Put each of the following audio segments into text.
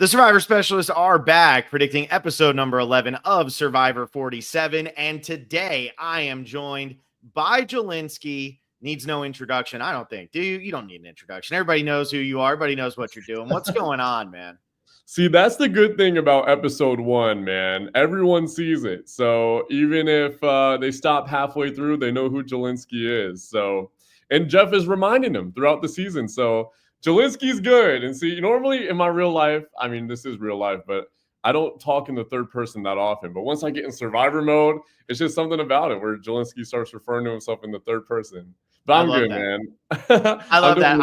The Survivor Specialists are back, predicting episode number 11 of Survivor 47. And today I am joined by Jelinsky. Needs no introduction, I don't think. Do you? You don't need an introduction. Everybody knows who you are. Everybody knows what you're doing. What's going on, man? See, that's the good thing about episode 1, man. Everyone sees it. So even if they stop halfway through, they know who Jelinsky is. So, and Jeff is reminding them throughout the season. So Jelinsky's good. And see, normally in my real life, I mean, this is real life, but I don't talk in the third person that often. But once I get in Survivor mode, it's just something about it where Jelinsky starts referring to himself in the third person. But I'm good, man. I love that.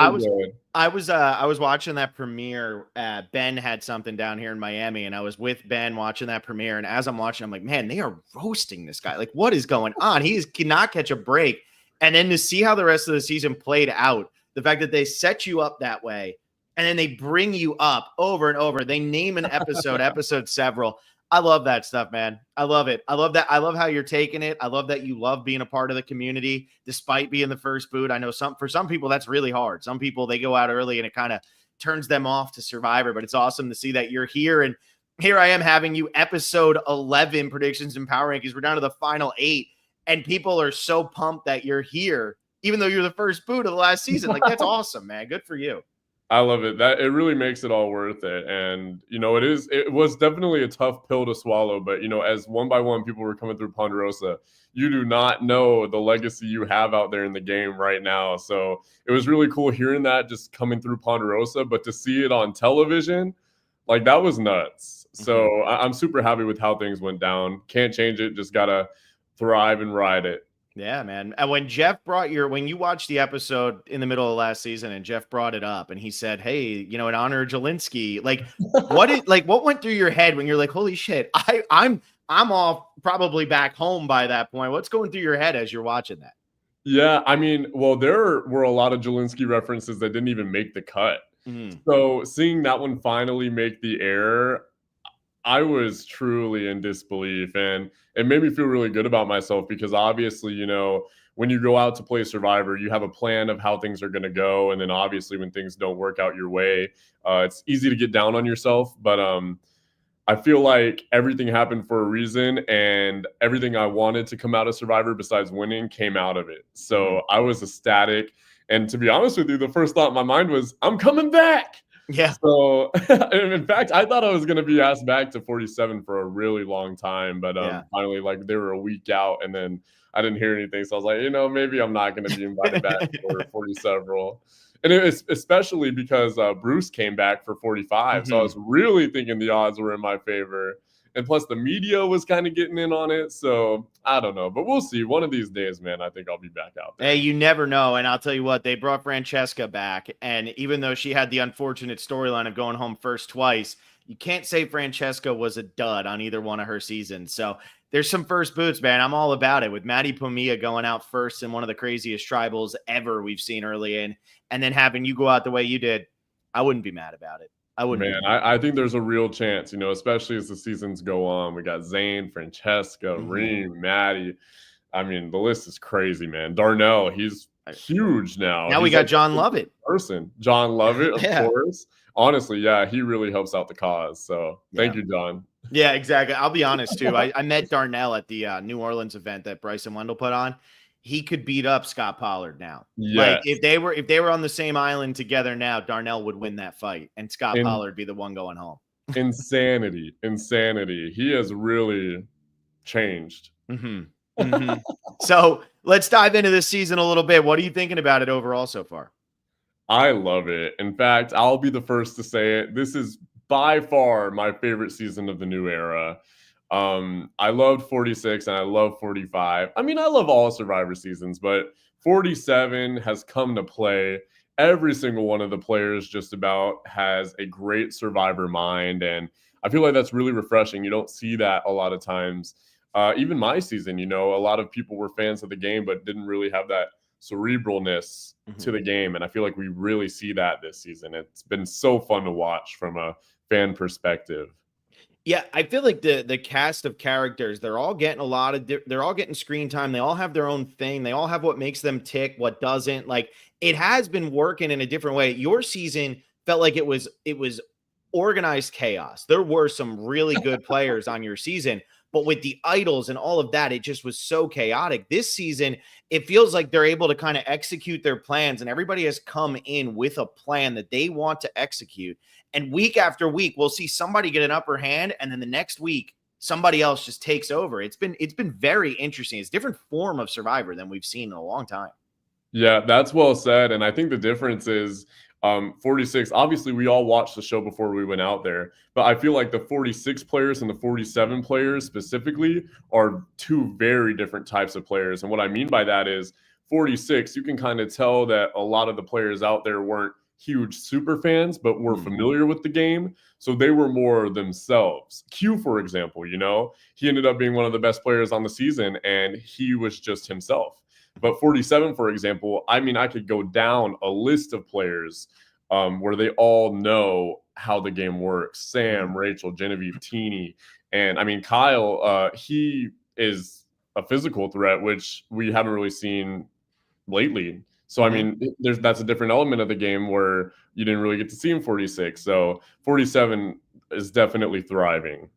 I was watching that premiere. Ben had something down here in Miami, and I was with Ben watching that premiere. And as I'm watching, I'm like, man, they are roasting this guy. Like, what is going on? He cannot catch a break. And then to see how the rest of the season played out, the fact that they set you up that way, and then they bring you up over and over. They name an episode several. I love that stuff, man. I love it. I love that. I love how you're taking it. I love that you love being a part of the community, despite being the first boot. I know for some people, that's really hard. Some people, they go out early and it kind of turns them off to Survivor, but it's awesome to see that you're here. And here I am having you episode 11 predictions and power rankings. We're down to the final 8 and people are so pumped that you're here, even though you're the first boot of the last season. Like, that's awesome, man. Good for you. I love it. That it really makes it all worth it. And, it was definitely a tough pill to swallow. But, as one by one people were coming through Ponderosa, you do not know the legacy you have out there in the game right now. So it was really cool hearing that just coming through Ponderosa. But to see it on television, like, that was nuts. So I'm super happy with how things went down. Can't change it. Just got to thrive and ride it. Yeah, man. And when you watched the episode in the middle of last season and Jeff brought it up and he said, hey, in honor of Jelinsky, like what went through your head when you're like, holy shit, I'm off probably back home by that point. What's going through your head as you're watching that? Yeah, I mean, well, there were a lot of Jelinsky references that didn't even make the cut. So seeing that one finally make the air, I was truly in disbelief, and it made me feel really good about myself because obviously, when you go out to play Survivor, you have a plan of how things are going to go. And then obviously when things don't work out your way, it's easy to get down on yourself. But I feel like everything happened for a reason, and everything I wanted to come out of Survivor besides winning came out of it. So I was ecstatic. And to be honest with you, the first thought in my mind was, I'm coming back. Yeah. So, in fact, I thought I was going to be asked back to 47 for a really long time, but finally, like, they were a week out, and then I didn't hear anything. So I was like, maybe I'm not going to be invited back for 47. And it was especially because Bruce came back for 45. So I was really thinking the odds were in my favor. And plus, the media was kind of getting in on it. So I don't know, but we'll see. One of these days, man, I think I'll be back out there. Hey, you never know. And I'll tell you what, they brought Francesca back. And even though she had the unfortunate storyline of going home first twice, you can't say Francesca was a dud on either one of her seasons. So there's some first boots, man. I'm all about it. With Maddie Pomia going out first in one of the craziest tribals ever we've seen early in, and then having you go out the way you did, I wouldn't be mad about it. I think there's a real chance, especially as the seasons go on. We got Zane, Francesca, Reem, Maddie. I mean, the list is crazy, man. Darnell, he's huge now. Now we got John Lovett. John Lovett, of course. Honestly, yeah, he really helps out the cause. So thank you, John. Yeah, exactly. I'll be honest, too. I met Darnell at the New Orleans event that Bryson Wendell put on. He could beat up Scott Pollard now. Yes. Like if they were on the same island together now, Darnell would win that fight and Scott Pollard be the one going home. Insanity. He has really changed. So let's dive into this season a little bit. What are you thinking about it overall so far? I love it. In fact, I'll be the first to say it. This is by far my favorite season of the new era. I loved 46 and I love 45. I mean, I love all Survivor seasons, but 47 has come to play. Every single one of the players just about has a great Survivor mind, and I feel like that's really refreshing. You don't see that a lot of times. Even my season, a lot of people were fans of the game, but didn't really have that cerebralness to the game, and I feel like we really see that this season. It's been so fun to watch from a fan perspective. Yeah, I feel like the cast of characters, they're all getting they're all getting screen time. They all have their own thing. They all have what makes them tick, what doesn't. Like, it has been working in a different way. Your season felt like it was organized chaos. There were some really good players on your season, but with the idols and all of that, it just was so chaotic. This season, it feels like they're able to kind of execute their plans, and everybody has come in with a plan that they want to execute. And week after week, we'll see somebody get an upper hand, and then the next week, somebody else just takes over. It's been very interesting. It's a different form of Survivor than we've seen in a long time. Yeah, that's well said. And I think the difference is 46. Obviously, we all watched the show before we went out there, but I feel like the 46 players and the 47 players specifically are two very different types of players. And what I mean by that is 46, you can kind of tell that a lot of the players out there weren't huge super fans, but were familiar with the game. So they were more themselves. Q, for example, he ended up being one of the best players on the season, and he was just himself. But 47, for example, I mean, I could go down a list of players where they all know how the game works. Sam, Rachel, Genevieve, Teeny. And I mean, Kyle, he is a physical threat, which we haven't really seen lately. So, I mean, that's a different element of the game where you didn't really get to see him 46. So 47 is definitely thriving.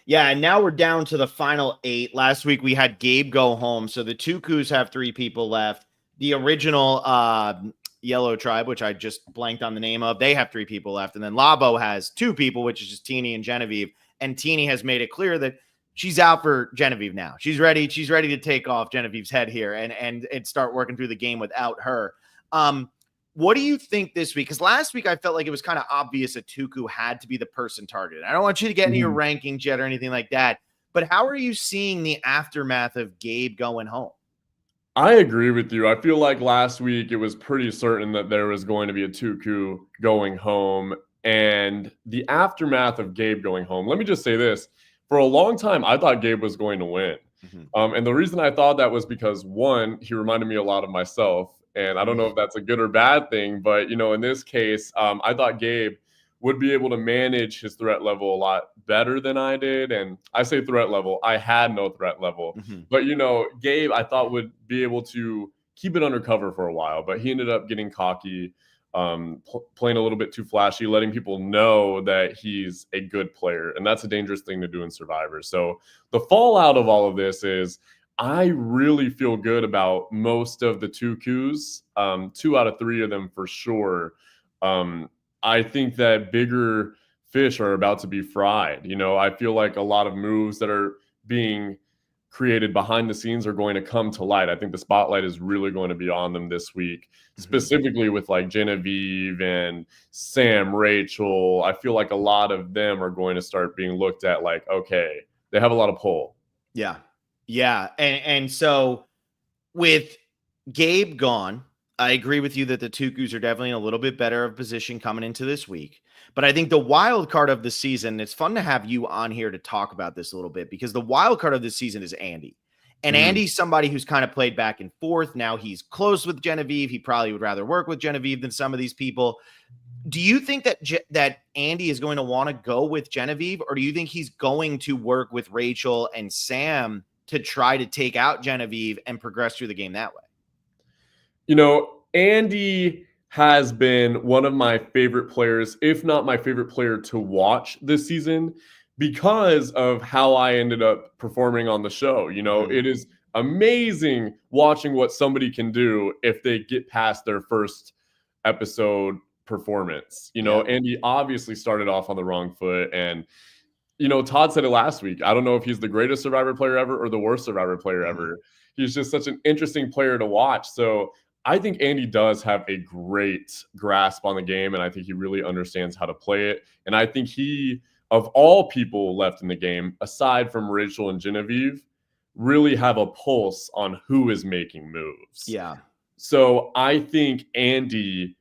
Yeah, and now we're down to the final 8. Last week we had Gabe go home, so the Tukus have 3 people left. The original Yellow Tribe, which I just blanked on the name of, they have 3 people left, and then Labo has 2 people, which is just Teeny and Genevieve. And Teeny has made it clear that she's out for Genevieve now. She's ready to take off Genevieve's head here and start working through the game without her. What do you think this week? Because last week I felt like it was kind of obvious that Tuku had to be the person targeted. I don't want you to get into your rankings yet or anything like that, but how are you seeing the aftermath of Gabe going home? I agree with you. I feel like last week it was pretty certain that there was going to be a Tuku going home, and the aftermath of Gabe going home. Let me just say this. For a long time, I thought Gabe was going to win. And the reason I thought that was because, one, he reminded me a lot of myself. And I don't know if that's a good or bad thing, but, in this case, I thought Gabe would be able to manage his threat level a lot better than I did. And I say threat level, I had no threat level. But, Gabe, I thought would be able to keep it undercover for a while, but he ended up getting cocky, playing a little bit too flashy, letting people know that he's a good player. And that's a dangerous thing to do in Survivor. So the fallout of all of this is I really feel good about most of the Tukus, 2 out of 3 of them for sure. I think that bigger fish are about to be fried. I feel like a lot of moves that are being created behind the scenes are going to come to light. I think the spotlight is really going to be on them this week, specifically with like Genevieve and Sam, Rachel. I feel like a lot of them are going to start being looked at like, okay, they have a lot of pull. Yeah. Yeah. And so with Gabe gone, I agree with you that the Tukus are definitely in a little bit better of position coming into this week. But I think the wild card of the season, it's fun to have you on here to talk about this a little bit, because the wild card of this season is Andy. And Andy's somebody who's kind of played back and forth. Now he's close with Genevieve. He probably would rather work with Genevieve than some of these people. Do you think that Andy is going to want to go with Genevieve, or do you think he's going to work with Rachel and Sam to try to take out Genevieve and progress through the game that way? Andy has been one of my favorite players, if not my favorite player to watch this season, because of how I ended up performing on the show. It is amazing watching what somebody can do if they get past their first episode performance. Andy obviously started off on the wrong foot, and Todd said it last week. I don't know if he's the greatest Survivor player ever or the worst Survivor player ever. He's just such an interesting player to watch. So I think Andy does have a great grasp on the game, and I think he really understands how to play it. And I think he, of all people left in the game, aside from Rachel and Genevieve, really have a pulse on who is making moves. Yeah. So I think Andy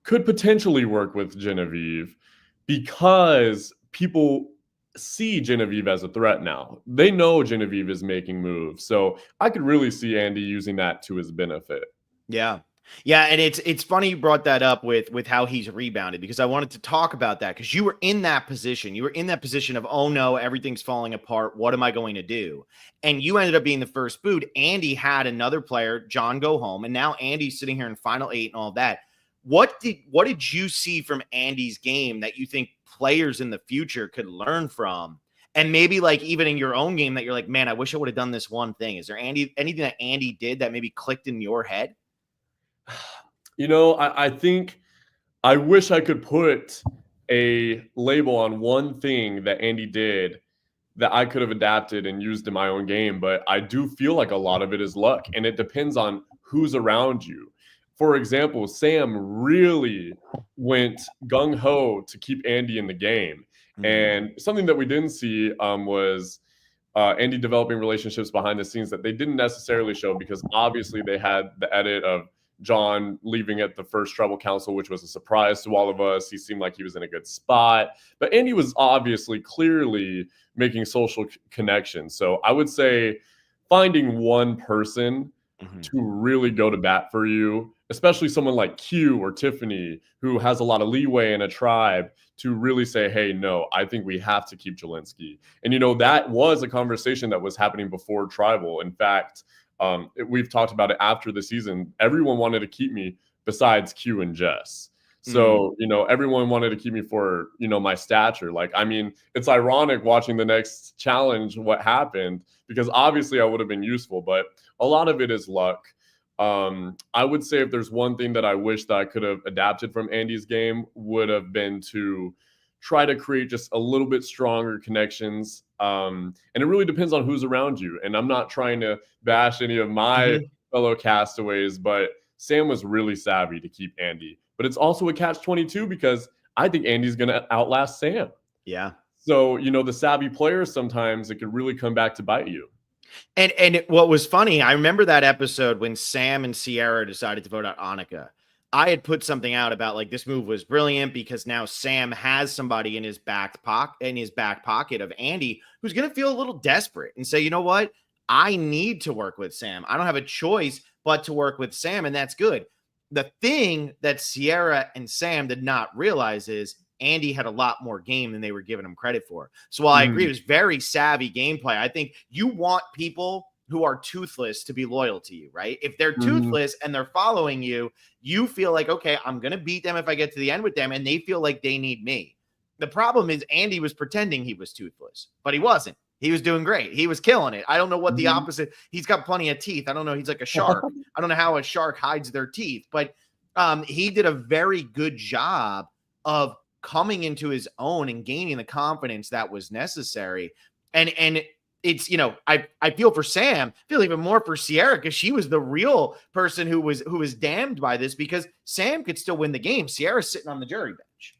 could potentially work with Genevieve because people see Genevieve as a threat now. They know Genevieve is making moves. So I could really see Andy using that to his benefit. Yeah. Yeah. And it's funny you brought that up with how he's rebounded, because I wanted to talk about that, because you were in that position. You were in that position of, oh no, everything's falling apart. What am I going to do? And you ended up being the first boot. Andy had another player, John, go home. And now Andy's sitting here in final 8 and all that. what did you see from Andy's game that you think players in the future could learn from? And maybe like even in your own game that you're like, man, I wish I would have done this one thing. Is there anything that Andy did that maybe clicked in your head? I think I wish I could put a label on one thing that Andy did that I could have adapted and used in my own game, but I do feel like a lot of it is luck, and it depends on who's around you. For example, Sam really went gung-ho to keep Andy in the game. Mm-hmm. And something that we didn't see was Andy developing relationships behind the scenes that they didn't necessarily show, because obviously they had the edit of John leaving at the first Tribal Council, which was a surprise to all of us. He seemed like he was in a good spot. But Andy was obviously clearly making social connections. So I would say finding one person to really go to bat for you, especially someone like Q or Tiffany, who has a lot of leeway in a tribe, to really say, hey, no, I think we have to keep Jelinsky. And, that was a conversation that was happening before Tribal. In fact, we've talked about it after the season. Everyone wanted to keep me besides Q and Jess. So, everyone wanted to keep me for, my stature. It's ironic watching the next challenge, what happened, because obviously I would have been useful, but a lot of it is luck. I would say if there's one thing that I wish that I could have adapted from Andy's game, would have been to try to create just a little bit stronger connections. And it really depends on who's around you. And I'm not trying to bash any of my fellow castaways, but Sam was really savvy to keep Andy. But it's also a catch-22 because I think Andy's going to outlast Sam. Yeah. So, the savvy players, sometimes it could really come back to bite you. And what was funny, I remember that episode when Sam and Sierra decided to vote out Annika. I had put something out about like this move was brilliant because now Sam has somebody in his back pocket of Andy who's going to feel a little desperate and say, you know what? I need to work with Sam. I don't have a choice but to work with Sam, and that's good. The thing that Sierra and Sam did not realize is Andy had a lot more game than they were giving him credit for. So while I agree, it was very savvy gameplay. I think you want people who are toothless to be loyal to you, right? If they're toothless and they're following you, you feel like, okay, I'm going to beat them if I get to the end with them, and they feel like they need me. The problem is Andy was pretending he was toothless, but he wasn't. He was doing great. He was killing it. I don't know what the opposite. He's got plenty of teeth. I don't know. He's like a shark. I don't know how a shark hides their teeth, but he did a very good job of coming into his own and gaining the confidence that was necessary. And it's, I feel for Sam, feel even more for Sierra, because she was the real person who was damned by this, because Sam could still win the game. Sierra's sitting on the jury bench.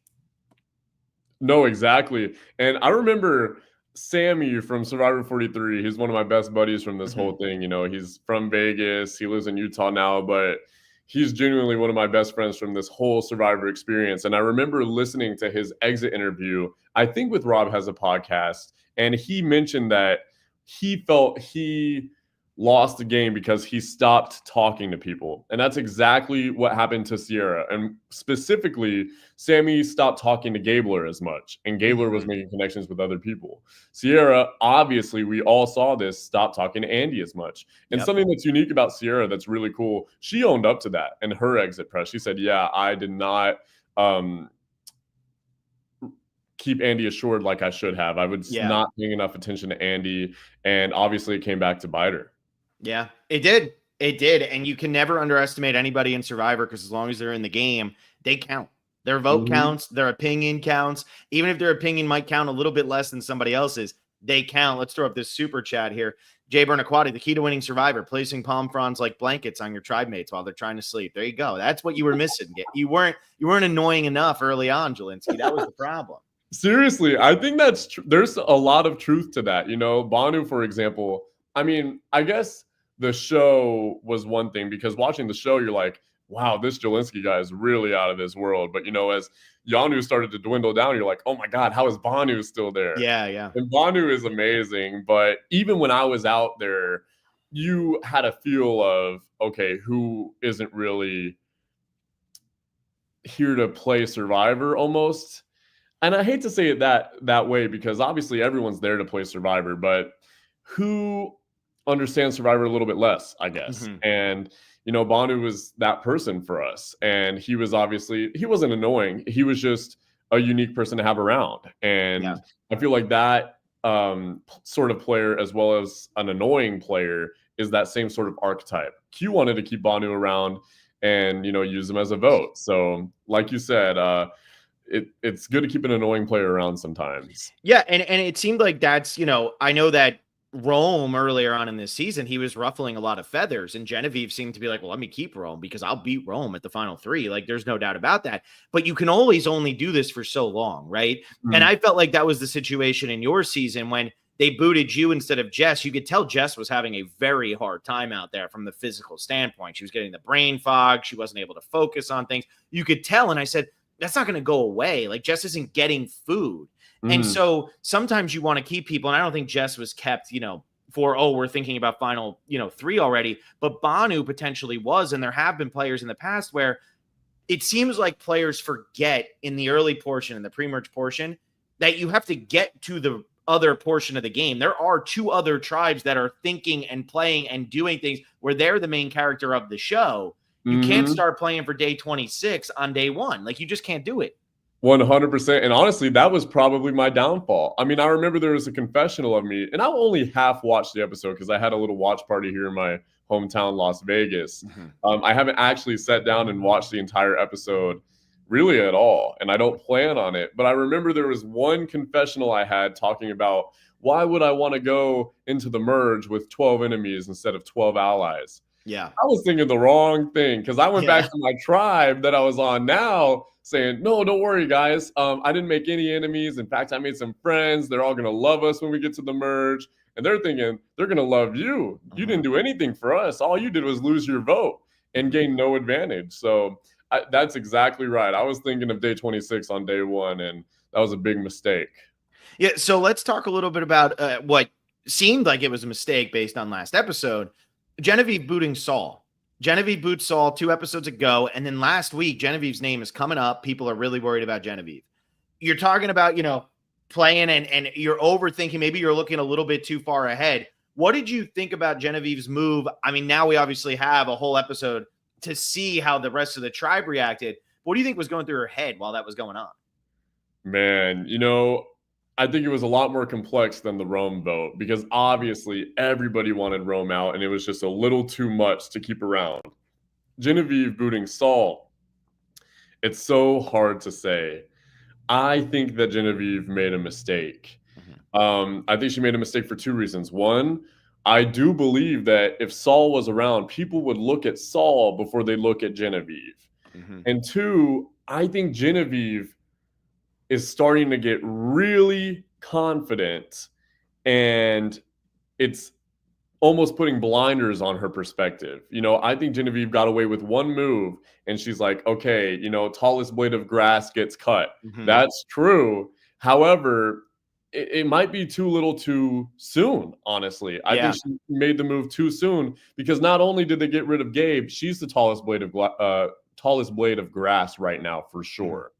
No, exactly. And I remember Sammy from Survivor 43. He's one of my best buddies from this whole thing. He's from Vegas. He lives in Utah now, but he's genuinely one of my best friends from this whole Survivor experience. And I remember listening to his exit interview, I think with Rob Has a Podcast, and he mentioned that he felt he lost the game because he stopped talking to people. And that's exactly what happened to Sierra. And specifically, Sammy stopped talking to Gabler as much, and Gabler was making connections with other people. Sierra, obviously, we all saw this, stopped talking to Andy as much. And something that's unique about Sierra that's really cool, she owned up to that in her exit press. She said, yeah, I did not keep Andy assured like I should have. I was not paying enough attention to Andy, and obviously it came back to bite her. Yeah, it did. It did. And you can never underestimate anybody in Survivor, because as long as they're in the game, they count. Their vote counts. Their opinion counts. Even if their opinion might count a little bit less than somebody else's, they count. Let's throw up this super chat here. Jay Bernaquati, the key to winning Survivor, placing palm fronds like blankets on your tribe mates while they're trying to sleep. There you go. That's what you were missing. You weren't annoying enough early on, Jelinsky. That was the problem. Seriously, I think that's true. There's a lot of truth to that. Banu, for example, I guess the show was one thing, because watching the show, you're like, wow, this Jelinsky guy is really out of this world. But, as Yanu started to dwindle down, you're like, oh my God, how is Banu still there? Yeah. And Banu is amazing. But even when I was out there, you had a feel of, okay, who isn't really here to play Survivor almost? And I hate to say it that way, because obviously everyone's there to play Survivor, but who understands Survivor a little bit less, I guess. And, Banu was that person for us. And he wasn't annoying. He was just a unique person to have around. And I feel like that sort of player, as well as an annoying player, is that same sort of archetype. Q wanted to keep Banu around and, use him as a vote. So like you said, it's good to keep an annoying player around sometimes. Yeah, and it seemed like that's, I know that Rome earlier on in this season, he was ruffling a lot of feathers, and Genevieve seemed to be like, well, let me keep Rome because I'll beat Rome at the final 3. Like, there's no doubt about that. But you can always only do this for so long, right? Mm-hmm. And I felt like that was the situation in your season when they booted you instead of Jess. You could tell Jess was having a very hard time out there from the physical standpoint. She was getting the brain fog. She wasn't able to focus on things. You could tell. And I said, that's not going to go away. Like, Jess isn't getting food. And so sometimes you want to keep people. And I don't think Jess was kept, we're thinking about final, 3 already. But Banu potentially was. And there have been players in the past where it seems like players forget in the early portion, in the pre-merge portion, that you have to get to the other portion of the game. There are 2 other tribes that are thinking and playing and doing things where they're the main character of the show. You can't start playing for day 26 on day 1. Like, you just can't do it. 100%. And honestly, that was probably my downfall. I mean, I remember there was a confessional of me, and I only half watched the episode because I had a little watch party here in my hometown, Las Vegas. I haven't actually sat down and watched the entire episode really at all, and I don't plan on it. But I remember there was one confessional I had talking about, why would I want to go into the merge with 12 enemies instead of 12 allies? Yeah. I was thinking the wrong thing because I went back to my tribe that I was on now saying, no, don't worry, guys. I didn't make any enemies. In fact, I made some friends. They're all going to love us when we get to the merge. And they're thinking they're going to love you. You didn't do anything for us. All you did was lose your vote and gain no advantage. So that's exactly right. I was thinking of day 26 on day 1, and that was a big mistake. Yeah, so let's talk a little bit about what seemed like it was a mistake based on last episode. Genevieve booting Saul. Genevieve boots Saul 2 episodes ago, and then last week, Genevieve's name is coming up. People are really worried about Genevieve. You're talking about, playing and you're overthinking. Maybe you're looking a little bit too far ahead. What did you think about Genevieve's move? I mean, now we obviously have a whole episode to see how the rest of the tribe reacted. What do you think was going through her head while that was going on? Man, I think it was a lot more complex than the Rome vote because obviously everybody wanted Rome out and it was just a little too much to keep around. Genevieve booting Saul. It's so hard to say. I think that Genevieve made a mistake. I think she made a mistake for 2 reasons. One, I do believe that if Saul was around, people would look at Saul before they look at Genevieve. And 2, I think Genevieve is starting to get really confident, and it's almost putting blinders on her perspective. I think Genevieve got away with one move, and she's like, okay, tallest blade of grass gets cut. That's true. However, it might be too little too soon, honestly. I think she made the move too soon because not only did they get rid of Gabe, she's the tallest blade of grass right now for sure.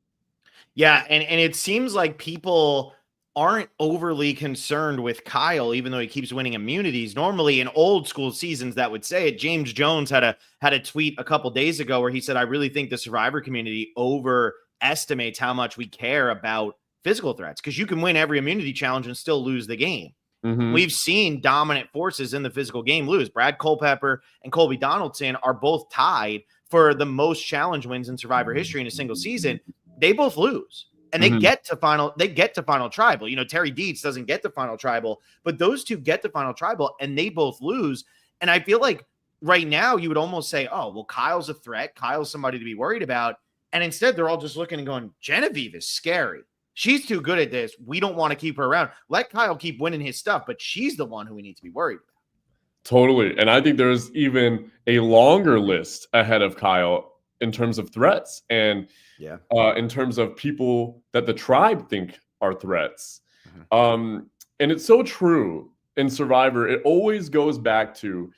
Yeah, and it seems like people aren't overly concerned with Kyle, even though he keeps winning immunities. Normally in old school seasons that would say it. James Jones had a tweet a couple days ago where he said, I really think the Survivor community overestimates how much we care about physical threats because you can win every immunity challenge and still lose the game. We've seen dominant forces in the physical game lose. Brad Culpepper and Colby Donaldson are both tied for the most challenge wins in Survivor history in a single season. They both lose. And they get to final tribal. Terry Dietz doesn't get to final tribal, but those 2 get to final tribal and they both lose. And I feel like right now you would almost say, oh, well, Kyle's a threat. Kyle's somebody to be worried about. And instead they're all just looking and going, Genevieve is scary. She's too good at this. We don't want to keep her around. Let Kyle keep winning his stuff, but she's the one who we need to be worried about. Totally. And I think there's even a longer list ahead of Kyle in terms of threats and in terms of people that the tribe think are threats. And it's so true in Survivor. It always goes back to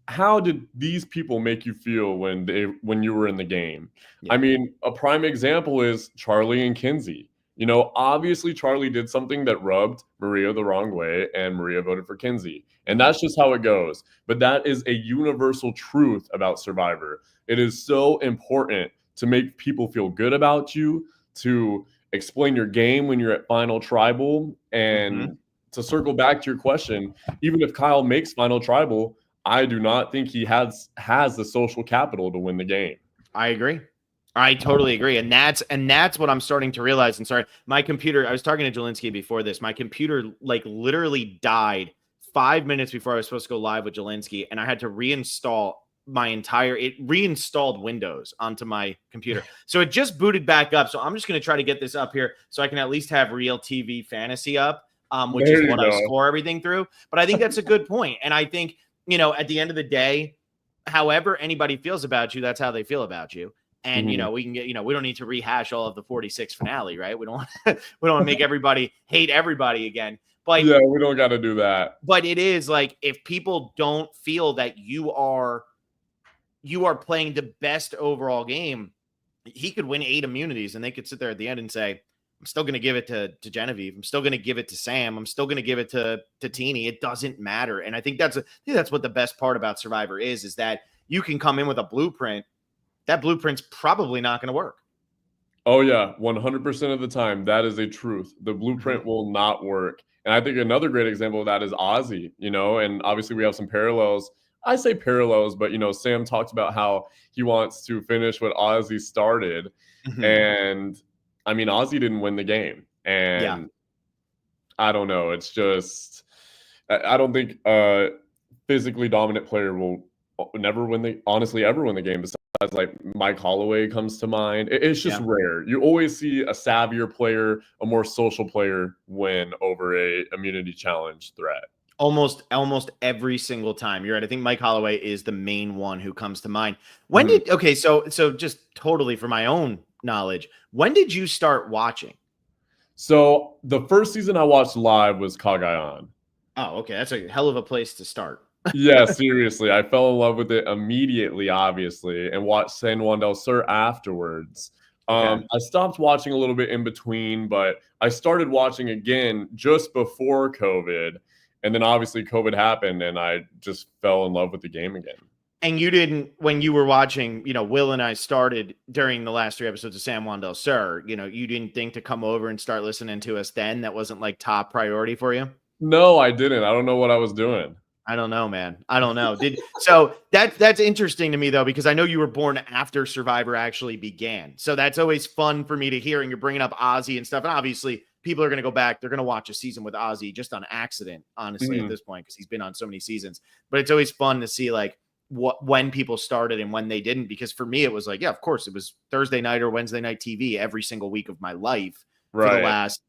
how did these people make you feel when you were in the game? I mean, a prime example is Charlie and Kinsey. You know, obviously Charlie did something that rubbed Maria the wrong way, and Maria voted for Kinsey. And that's just how it goes. But that is a universal truth about Survivor. It is so important to make people feel good about you, to explain your game when you're at Final Tribal, and to circle back to your question, even if Kyle makes Final Tribal, I do not think he has the social capital to win the game. I agree. I totally agree. And that's what I'm starting to realize. And sorry, my computer, I was talking to Jelinsky before this. My computer like literally died 5 minutes before I was supposed to go live with Jelinsky, and I had to reinstall it reinstalled Windows onto my computer. So it just booted back up. So I'm just going to try to get this up here so I can at least have Real TV Fantasy up, which is what I score everything through. But I think that's a good point. And I think, you know, at the end of the day, however anybody feels about you, that's how they feel about you. And, you know, we can get, you know, we don't need to rehash all of the 46 finale, right? We don't want to make everybody hate everybody again. But yeah, we don't got to do that. But it is like, if people don't feel that you are playing the best overall game, he could win 8 immunities and they could sit there at the end and say, I'm still going to give it to Genevieve. I'm still going to give it to Sam. I'm still going to give it to Teeny. It doesn't matter. And I think that's what the best part about Survivor is that you can come in with a blueprint. That blueprint's probably not going to work. Oh, yeah. 100% of the time, that is a truth. The blueprint will not work. And I think another great example of that is Ozzy, you know, and obviously we have some parallels. I say parallels, but, you know, Sam talked about how he wants to finish what Ozzy started. And, I mean, Ozzy didn't win the game. And I don't know. It's just I don't think a physically dominant player will ever win the game. Besides, like, Mike Holloway comes to mind. It's just rare. You always see a savvier player, a more social player win over a immunity challenge threat. Almost every single time. You're right. I think Mike Holloway is the main one who comes to mind. When did so just totally for my own knowledge, when did you start watching? So the first season I watched live was Cagayan. Oh, okay. That's a hell of a place to start. Yeah, seriously. I fell in love with it immediately, obviously, and watched San Juan del Sur afterwards. I stopped watching a little bit in between, but I started watching again just before COVID. And then obviously COVID happened and I just fell in love with the game again. And you didn't, when you were watching, you know, Will and I started during the last 3 episodes of San Juan del Sur, you know, you didn't think to come over and start listening to us then? That wasn't like top priority for you? No, I didn't. I don't know what I was doing. I don't know, man. I don't know. So that's interesting to me though, because I know you were born after Survivor actually began. So that's always fun for me to hear. And you're bringing up Ozzy and stuff. And obviously people are going to go back. They're going to watch a season with Ozzy just on accident, honestly, at this point, because he's been on so many seasons. But it's always fun to see like when people started and when they didn't. Because for me, it was like, yeah, of course, it was Thursday night or Wednesday night TV every single week of my life for the last,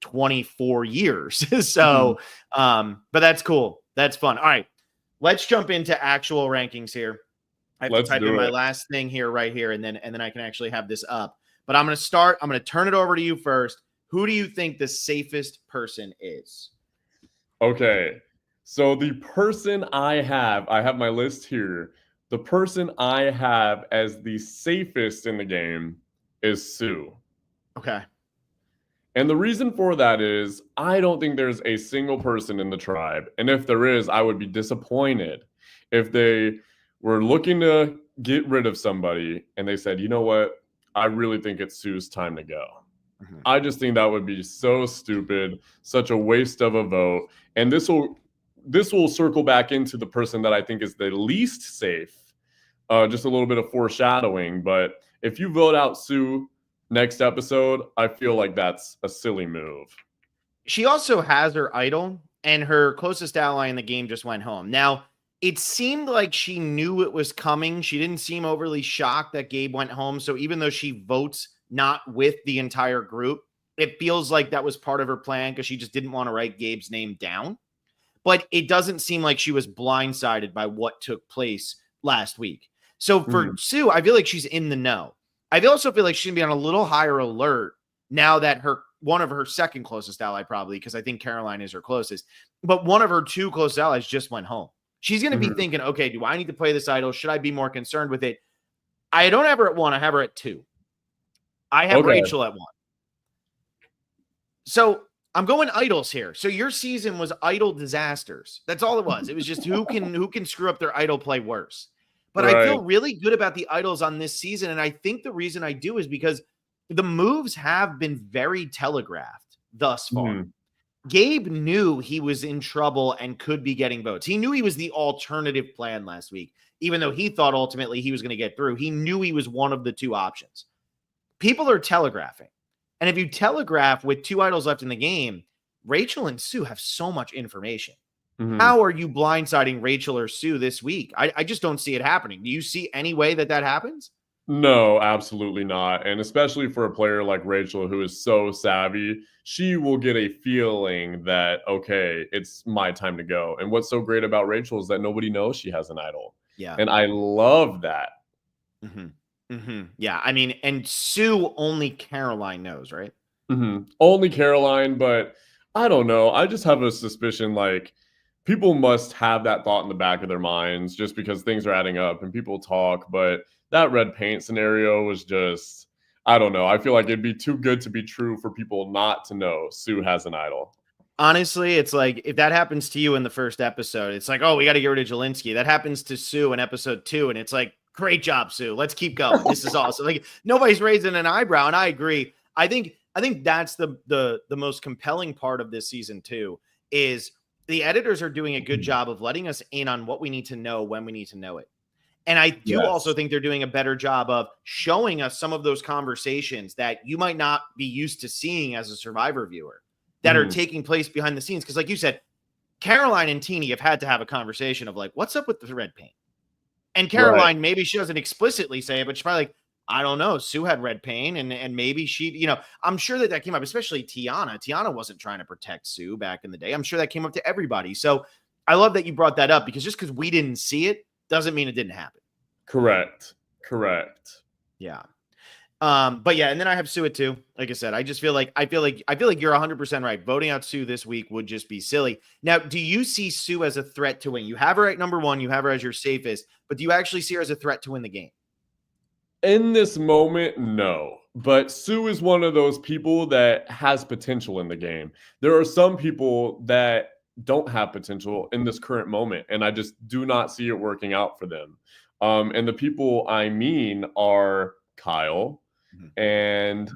24 years. So, but that's cool. That's fun. All right, let's jump into actual rankings here. I have to type in my last thing here, right here, and then I can actually have this up. But I'm going to start. I'm going to turn it over to you first. Who do you think the safest person is? Okay, so the person I have my list here. The person I have as the safest in the game is Sue. Okay. And the reason for that is I don't think there's a single person in the tribe. And if there is, I would be disappointed if they were looking to get rid of somebody and they said, you know what, I really think it's Sue's time to go. I just think that would be so stupid, such a waste of a vote. And this will circle back into the person that I think is the least safe. Just a little bit of foreshadowing. But if you vote out Sue next episode, I feel like that's a silly move. She also has her idol, and her closest ally in the game just went home. Now, it seemed like she knew it was coming. She didn't seem overly shocked that Gabe went home. So even though she votes not with the entire group, it feels like that was part of her plan because she just didn't want to write Gabe's name down. But it doesn't seem like she was blindsided by what took place last week. So for Sue, I feel like she's in the know. I also feel like she's going to be on a little higher alert now that one of her second closest ally, probably, because I think Caroline is her closest, but one of her 2 closest allies just went home. She's going to be thinking, okay, do I need to play this idol? Should I be more concerned with it? I don't have her at 1. I have her at 2. I have Rachel at 1. So I'm going idols here. So your season was idol disasters. That's all it was. It was just who can screw up their idol play worse. But I Right. feel really good about the idols on this season. And I think the reason I do is because the moves have been very telegraphed thus far. Mhm. Gabe knew he was in trouble and could be getting votes. He knew he was the alternative plan last week, even though he thought ultimately he was going to get through. He knew he was one of the two options. People are telegraphing. And if you telegraph with two idols left in the game, Rachel and Sue have so much information. Mhm. How are you blindsiding Rachel or Sue this week? I just don't see it happening. Do you see any way that happens? No, absolutely not. And especially for a player like Rachel, who is so savvy, she will get a feeling that, okay, it's my time to go. And what's so great about Rachel is that nobody knows she has an idol. Yeah. And I love that. Yeah. I mean, and Sue, only Caroline knows, right? Only Caroline, but I don't know. I just have a suspicion like people must have that thought in the back of their minds just because things are adding up and people talk. But that red paint scenario was just, I don't know. I feel like it'd be too good to be true for people not to know Sue has an idol. Honestly, it's like if that happens to you in the first episode, it's like, oh, we got to get rid of Jelinsky. That happens to Sue in episode 2, and it's like, great job, Sue. Let's keep going. This is awesome. Like nobody's raising an eyebrow, and I agree. I think that's the most compelling part of this season too, is the editors are doing a good job of letting us in on what we need to know when we need to know it. And I do also think they're doing a better job of showing us some of those conversations that you might not be used to seeing as a Survivor viewer that are taking place behind the scenes. Because like you said, Caroline and Teeny have had to have a conversation of like, what's up with the red paint? And Caroline, maybe she doesn't explicitly say it, but she's probably like, I don't know. Sue had red paint and maybe she, I'm sure that came up, especially Tiana. Tiana wasn't trying to protect Sue back in the day. I'm sure that came up to everybody. So I love that you brought that up because just because we didn't see it doesn't mean it didn't happen. Correct. Yeah. But yeah, and then I have Sue at 2. Like I said, I feel like you're 100% right. Voting out Sue this week would just be silly. Now, do you see Sue as a threat to win? You have her at number 1, you have her as your safest, but do you actually see her as a threat to win the game? In this moment, no. But Sue is one of those people that has potential in the game. There are some people that don't have potential in this current moment, and I just do not see it working out for them. And the people I mean are Kyle and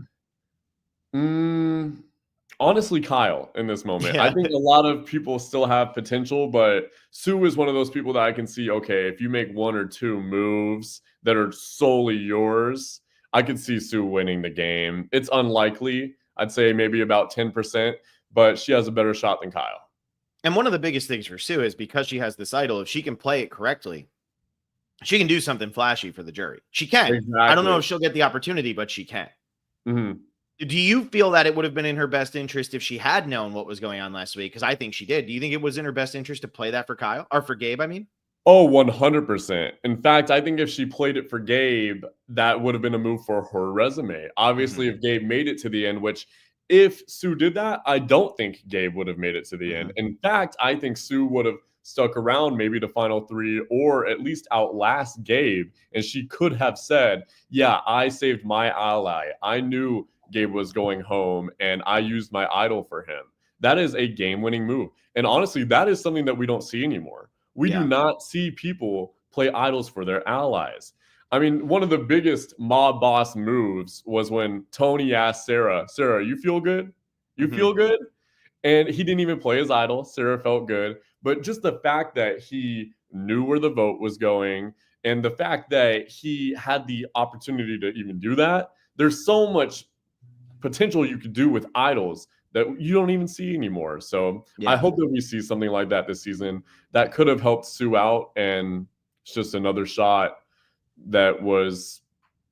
honestly, Kyle in this moment. Yeah. I think a lot of people still have potential, but Sue is one of those people that I can see, okay, if you make 1 or 2 moves that are solely yours, I could see Sue winning the game. It's unlikely. I'd say maybe about 10%, but she has a better shot than Kyle. And one of the biggest things for Sue is because she has this idol, if she can play it correctly, she can do something flashy for the jury. She can. Exactly. I don't know if she'll get the opportunity, but she can. Do you feel that it would have been in her best interest if she had known what was going on last week? Because I think she did. Do you think it was in her best interest to play that for Kyle or for Gabe? I mean, oh, 100%. In fact, I think if she played it for Gabe, that would have been a move for her resume. Obviously, if Gabe made it to the end, which if Sue did that, I don't think Gabe would have made it to the end. In fact, I think Sue would have stuck around maybe the final 3 or at least outlast Gabe. And she could have said, yeah, I saved my ally. I knew Gabe was going home and I used my idol for him. That is a game-winning move. And honestly, that is something that we don't see anymore. We do not see people play idols for their allies. I mean, one of the biggest mob boss moves was when Tony asked Sarah, you feel good? You feel good? And he didn't even play his idol. Sarah felt good. But just the fact that he knew where the vote was going and the fact that he had the opportunity to even do that, there's so much potential you could do with idols that you don't even see anymore. So I hope that we see something like that this season that could have helped Sue out, and it's just another shot that was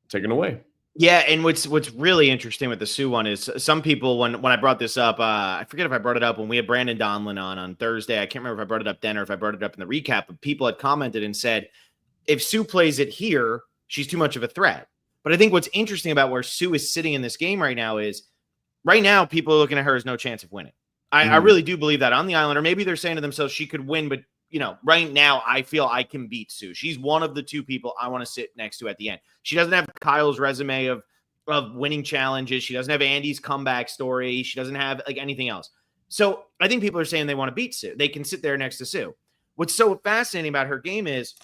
taken away. Yeah, and what's really interesting with the Sue one is some people, when I brought this up, I forget if I brought it up when we had Brandon Donlin on Thursday. I can't remember if I brought it up then or if I brought it up in the recap, but people had commented and said, if Sue plays it here, she's too much of a threat. But I think what's interesting about where Sue is sitting in this game right now is right now people are looking at her as no chance of winning. I really do believe that on the island, or maybe they're saying to themselves she could win, but right now I feel I can beat Sue. She's one of the 2 people I want to sit next to at the end. She doesn't have Kyle's resume of of winning challenges. She doesn't have Andy's comeback story. She doesn't have like anything else. So I think people are saying they want to beat Sue. They can sit there next to Sue. What's so fascinating about her game is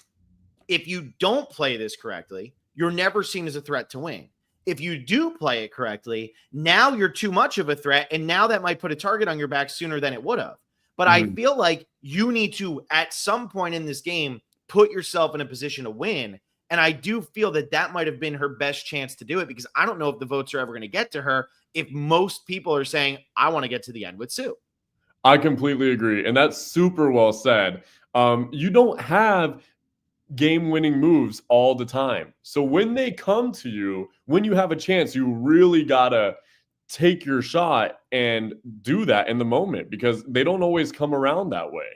if you don't play this correctly, you're never seen as a threat to win. If you do play it correctly, now you're too much of a threat. And now that might put a target on your back sooner than it would have. But I feel like you need to, at some point in this game, put yourself in a position to win. And I do feel that that might have been her best chance to do it, because I don't know if the votes are ever going to get to her if most people are saying, I want to get to the end with Sue. I completely agree. And that's super well said. You don't have game-winning moves all the time. So when they come to you, when you have a chance, you really got to take your shot and do that in the moment, because they don't always come around that way.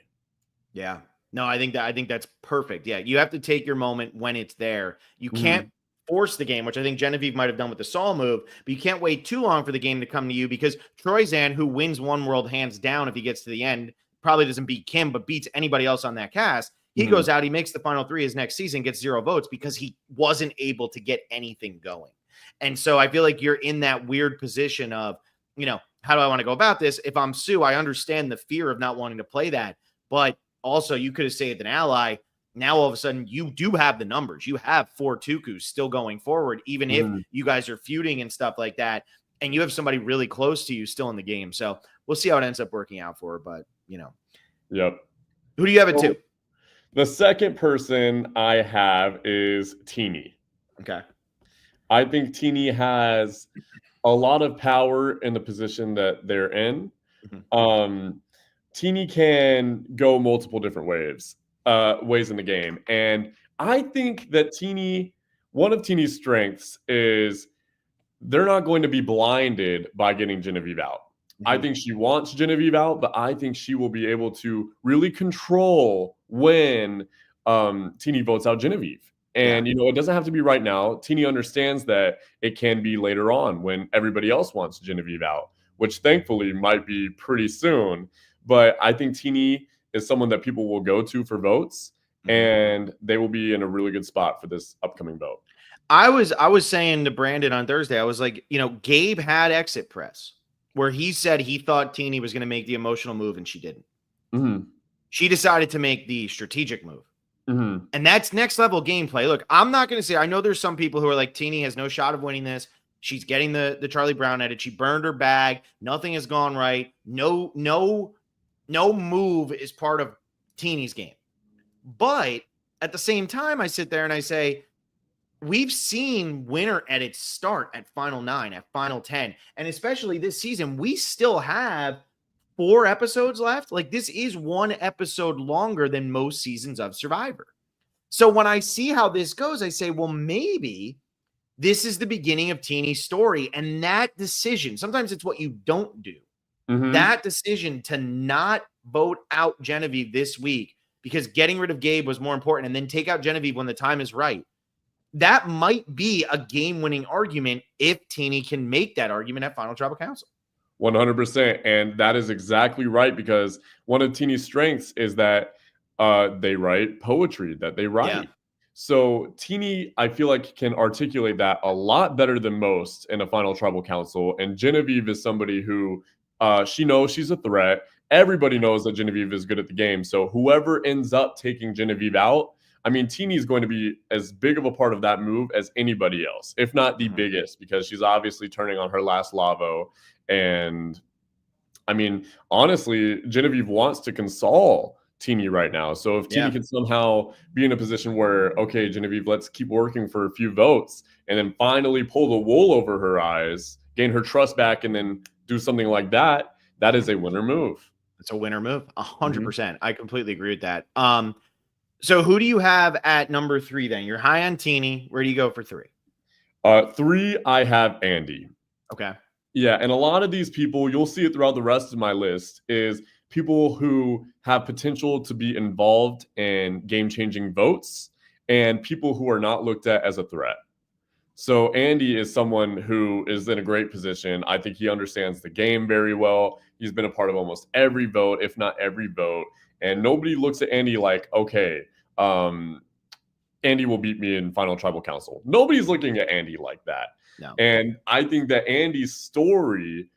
Yeah. No, I think that's perfect. Yeah, you have to take your moment when it's there. You can't force the game, which I think Genevieve might have done with the Saul move, but you can't wait too long for the game to come to you, because Troyzan, who wins One World hands down if he gets to the end, probably doesn't beat Kim, but beats anybody else on that cast. He goes out, he makes the final 3 his next season, gets 0 votes because he wasn't able to get anything going. And so I feel like you're in that weird position of, how do I want to go about this? If I'm Sue, I understand the fear of not wanting to play that, but also you could have saved an ally. Now all of a sudden you do have the numbers. You have 4 Tukus still going forward, even if you guys are feuding and stuff like that, and you have somebody really close to you still in the game. So we'll see how it ends up working out for her, but Yep. Who do you have it to? The second person I have is Teeny. Okay. I think Teeny has a lot of power in the position that they're in. Teeny can go multiple different ways in the game. And I think that one of Teeny's strengths is they're not going to be blinded by getting Genevieve out. I think she wants Genevieve out, but I think she will be able to really control when Teeny votes out Genevieve. And, it doesn't have to be right now. Teeny understands that it can be later on when everybody else wants Genevieve out, which thankfully might be pretty soon. But I think Teeny is someone that people will go to for votes, and they will be in a really good spot for this upcoming vote. I was saying to Brandon on Thursday, I was like, Gabe had exit press where he said he thought Teeny was going to make the emotional move, and she didn't. She decided to make the strategic move. And that's next level gameplay. Look, I'm not going to say, I know there's some people who are like, Teeny has no shot of winning this. She's getting the Charlie Brown edit. She burned her bag. Nothing has gone right. No move is part of Teeny's game. But at the same time, I sit there and I say, we've seen winner edits start at Final 9, at Final 10. And especially this season, we still have 4 episodes left. Like, this is 1 episode longer than most seasons of Survivor. So when I see how this goes, I say, well, maybe this is the beginning of Teeny's story. And that decision, sometimes it's what you don't do. That decision to not vote out Genevieve this week because getting rid of Gabe was more important, and then take out Genevieve when the time is right. That might be a game-winning argument if Teeny can make that argument at Final Tribal Council. 100%. And that is exactly right, because one of Teeny's strengths is that they write poetry, that they write. Yeah. So Teeny, I feel like, can articulate that a lot better than most in a Final Tribal Council. And Genevieve is somebody who she knows she's a threat. Everybody knows that Genevieve is good at the game. So whoever ends up taking Genevieve out, I mean, Teeny is going to be as big of a part of that move as anybody else, if not the biggest, because she's obviously turning on her last Lavo. And I mean, honestly, Genevieve wants to console Teeny right now. So if Teeny can somehow be in a position where, okay, Genevieve, let's keep working for a few votes, and then finally pull the wool over her eyes, gain her trust back, and then do something like that, that is a winner move. It's a winner move. 100%. I completely agree with that. So who do you have at number 3 then? You're high on Teeny. Where do you go for 3? 3, I have Andy. Okay. Yeah, and a lot of these people, you'll see it throughout the rest of my list, is people who have potential to be involved in game-changing votes and people who are not looked at as a threat. So Andy is someone who is in a great position. I think he understands the game very well. He's been a part of almost every vote, if not every vote. And nobody looks at Andy like, okay, Andy will beat me in Final Tribal Council. Nobody's looking at Andy like that. No. And I think that Andy's story,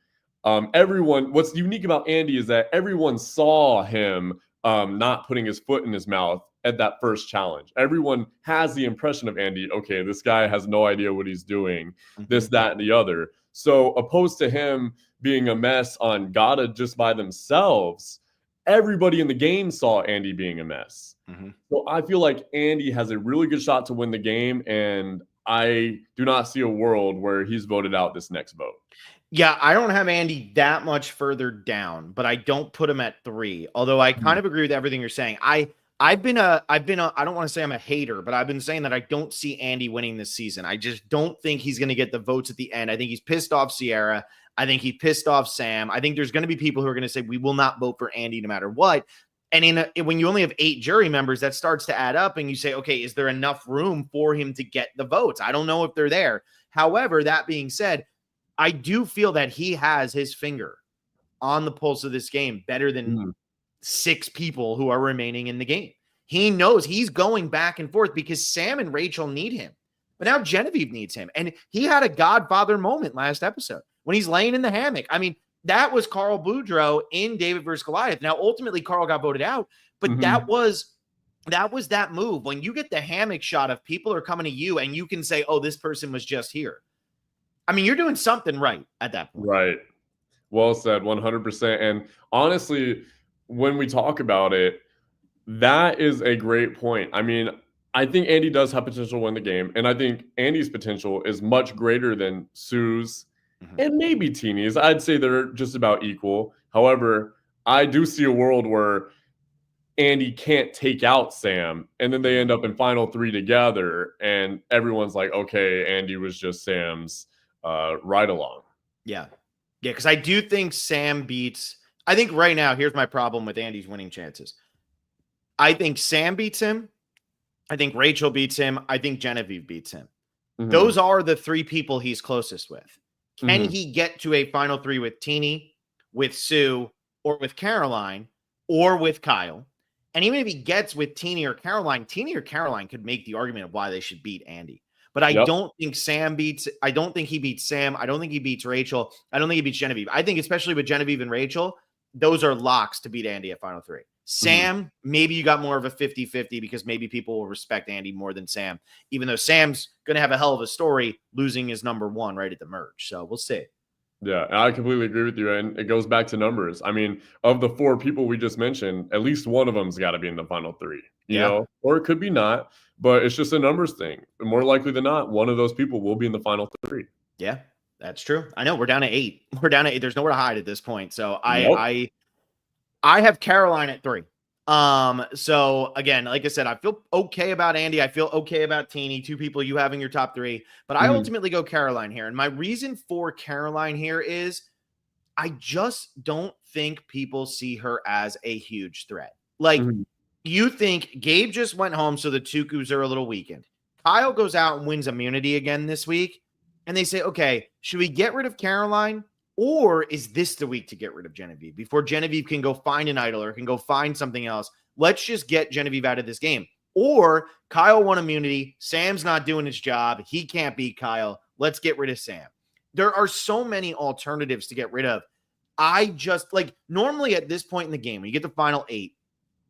what's unique about Andy is that everyone saw him not putting his foot in his mouth at that first challenge. Everyone has the impression of Andy, okay, this guy has no idea what he's doing, this, that, and the other. So opposed to him being a mess on Gata just by themselves, everybody in the game saw Andy being a mess. So I feel like Andy has a really good shot to win the game, and I do not see a world where he's voted out this next vote. Yeah, I don't have Andy that much further down, but I don't put him at 3. Although I kind of agree with everything you're saying. I've been a I don't want to say I'm a hater, but I've been saying that I don't see Andy winning this season. I just don't think he's going to get the votes at the end. I think he's pissed off Sierra. I think he pissed off Sam. I think there's going to be people who are going to say we will not vote for Andy no matter what. And when you only have 8 jury members, that starts to add up, and you say, okay, is there enough room for him to get the votes? I don't know if they're there. However, that being said, I do feel that he has his finger on the pulse of this game better than 6 people who are remaining in the game. He knows he's going back and forth because Sam and Rachel need him. But now Genevieve needs him. And he had a Godfather moment last episode when he's laying in the hammock. I mean, that was Carl Boudreaux in David versus Goliath. Now, ultimately, Carl got voted out, but that was that move. When you get the hammock shot of people are coming to you and you can say, oh, this person was just here. I mean, you're doing something right at that point. Right. Well said, 100%. And honestly, when we talk about it, that is a great point. I mean, I think Andy does have potential to win the game, and I think Andy's potential is much greater than Sue's and maybe Teeny's. I'd say they're just about equal. However, I do see a world where Andy can't take out Sam, and then they end up in final 3 together, and everyone's like, okay, Andy was just Sam's ride along. Yeah, because I do think Sam beats. I think right now, here's my problem with Andy's winning chances. I think Sam beats him. I think Rachel beats him. I think Genevieve beats him. Those are the 3 people he's closest with. Can he get to a final 3 with Teeny, with Sue, or with Caroline, or with Kyle? And even if he gets with Teeny or Caroline could make the argument of why they should beat Andy. But I don't think I don't think he beats Sam. I don't think he beats Rachel. I don't think he beats Genevieve. I think especially with Genevieve and Rachel, those are locks to beat Andy at final 3. Sam, maybe you got more of a 50-50 because maybe people will respect Andy more than Sam, even though Sam's going to have a hell of a story losing his number 1 right at the merge. So we'll see. Yeah, I completely agree with you. And it goes back to numbers. I mean, of the 4 people we just mentioned, at least one of them's got to be in the final 3, you know, or it could be not, but it's just a numbers thing. More likely than not, one of those people will be in the final 3. Yeah, that's true. I know we're down to 8. We're down to 8. There's nowhere to hide at this point. So I have Caroline at 3. So again, like I said, I feel okay about Andy. I feel okay about Teeny, 2 people you have in your top 3, but I ultimately go Caroline here. And my reason for Caroline here is I just don't think people see her as a huge threat. Like you think Gabe just went home, so the Tukus are a little weakened. Kyle goes out and wins immunity again this week. And they say, okay, should we get rid of Caroline? Or is this the week to get rid of Genevieve before Genevieve can go find an idol or can go find something else? Let's just get Genevieve out of this game. Or Kyle won immunity. Sam's not doing his job. He can't beat Kyle. Let's get rid of Sam. There are so many alternatives to get rid of. I just normally at this point in the game, when you get the final 8,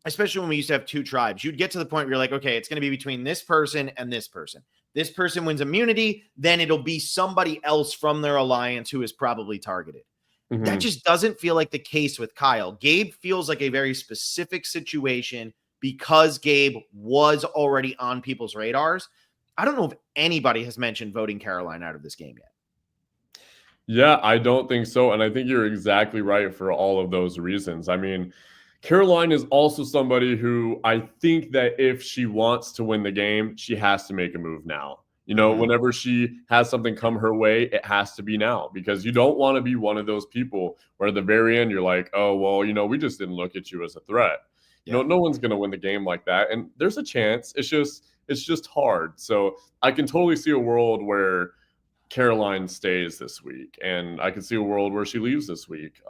especially when we used to have 2 tribes, you'd get to the point where you're like, okay, it's going to be between this person and this person. This person wins immunity, then it'll be somebody else from their alliance who is probably targeted. That just doesn't feel like the case with Kyle. Gabe feels like a very specific situation because Gabe was already on people's radars. I don't know if anybody has mentioned voting Caroline out of this game yet. Yeah, I don't think so. And I think you're exactly right for all of those reasons. I mean, Caroline is also somebody who I think that if she wants to win the game, she has to make a move now. You know, whenever she has something come her way, it has to be now, because you don't want to be one of those people where at the very end you're like, oh, well, you know, we just didn't look at you as a threat. You know, no one's going to win the game like that. And there's a chance. It's just hard. So I can totally see a world where Caroline stays this week, and I can see a world where she leaves this week.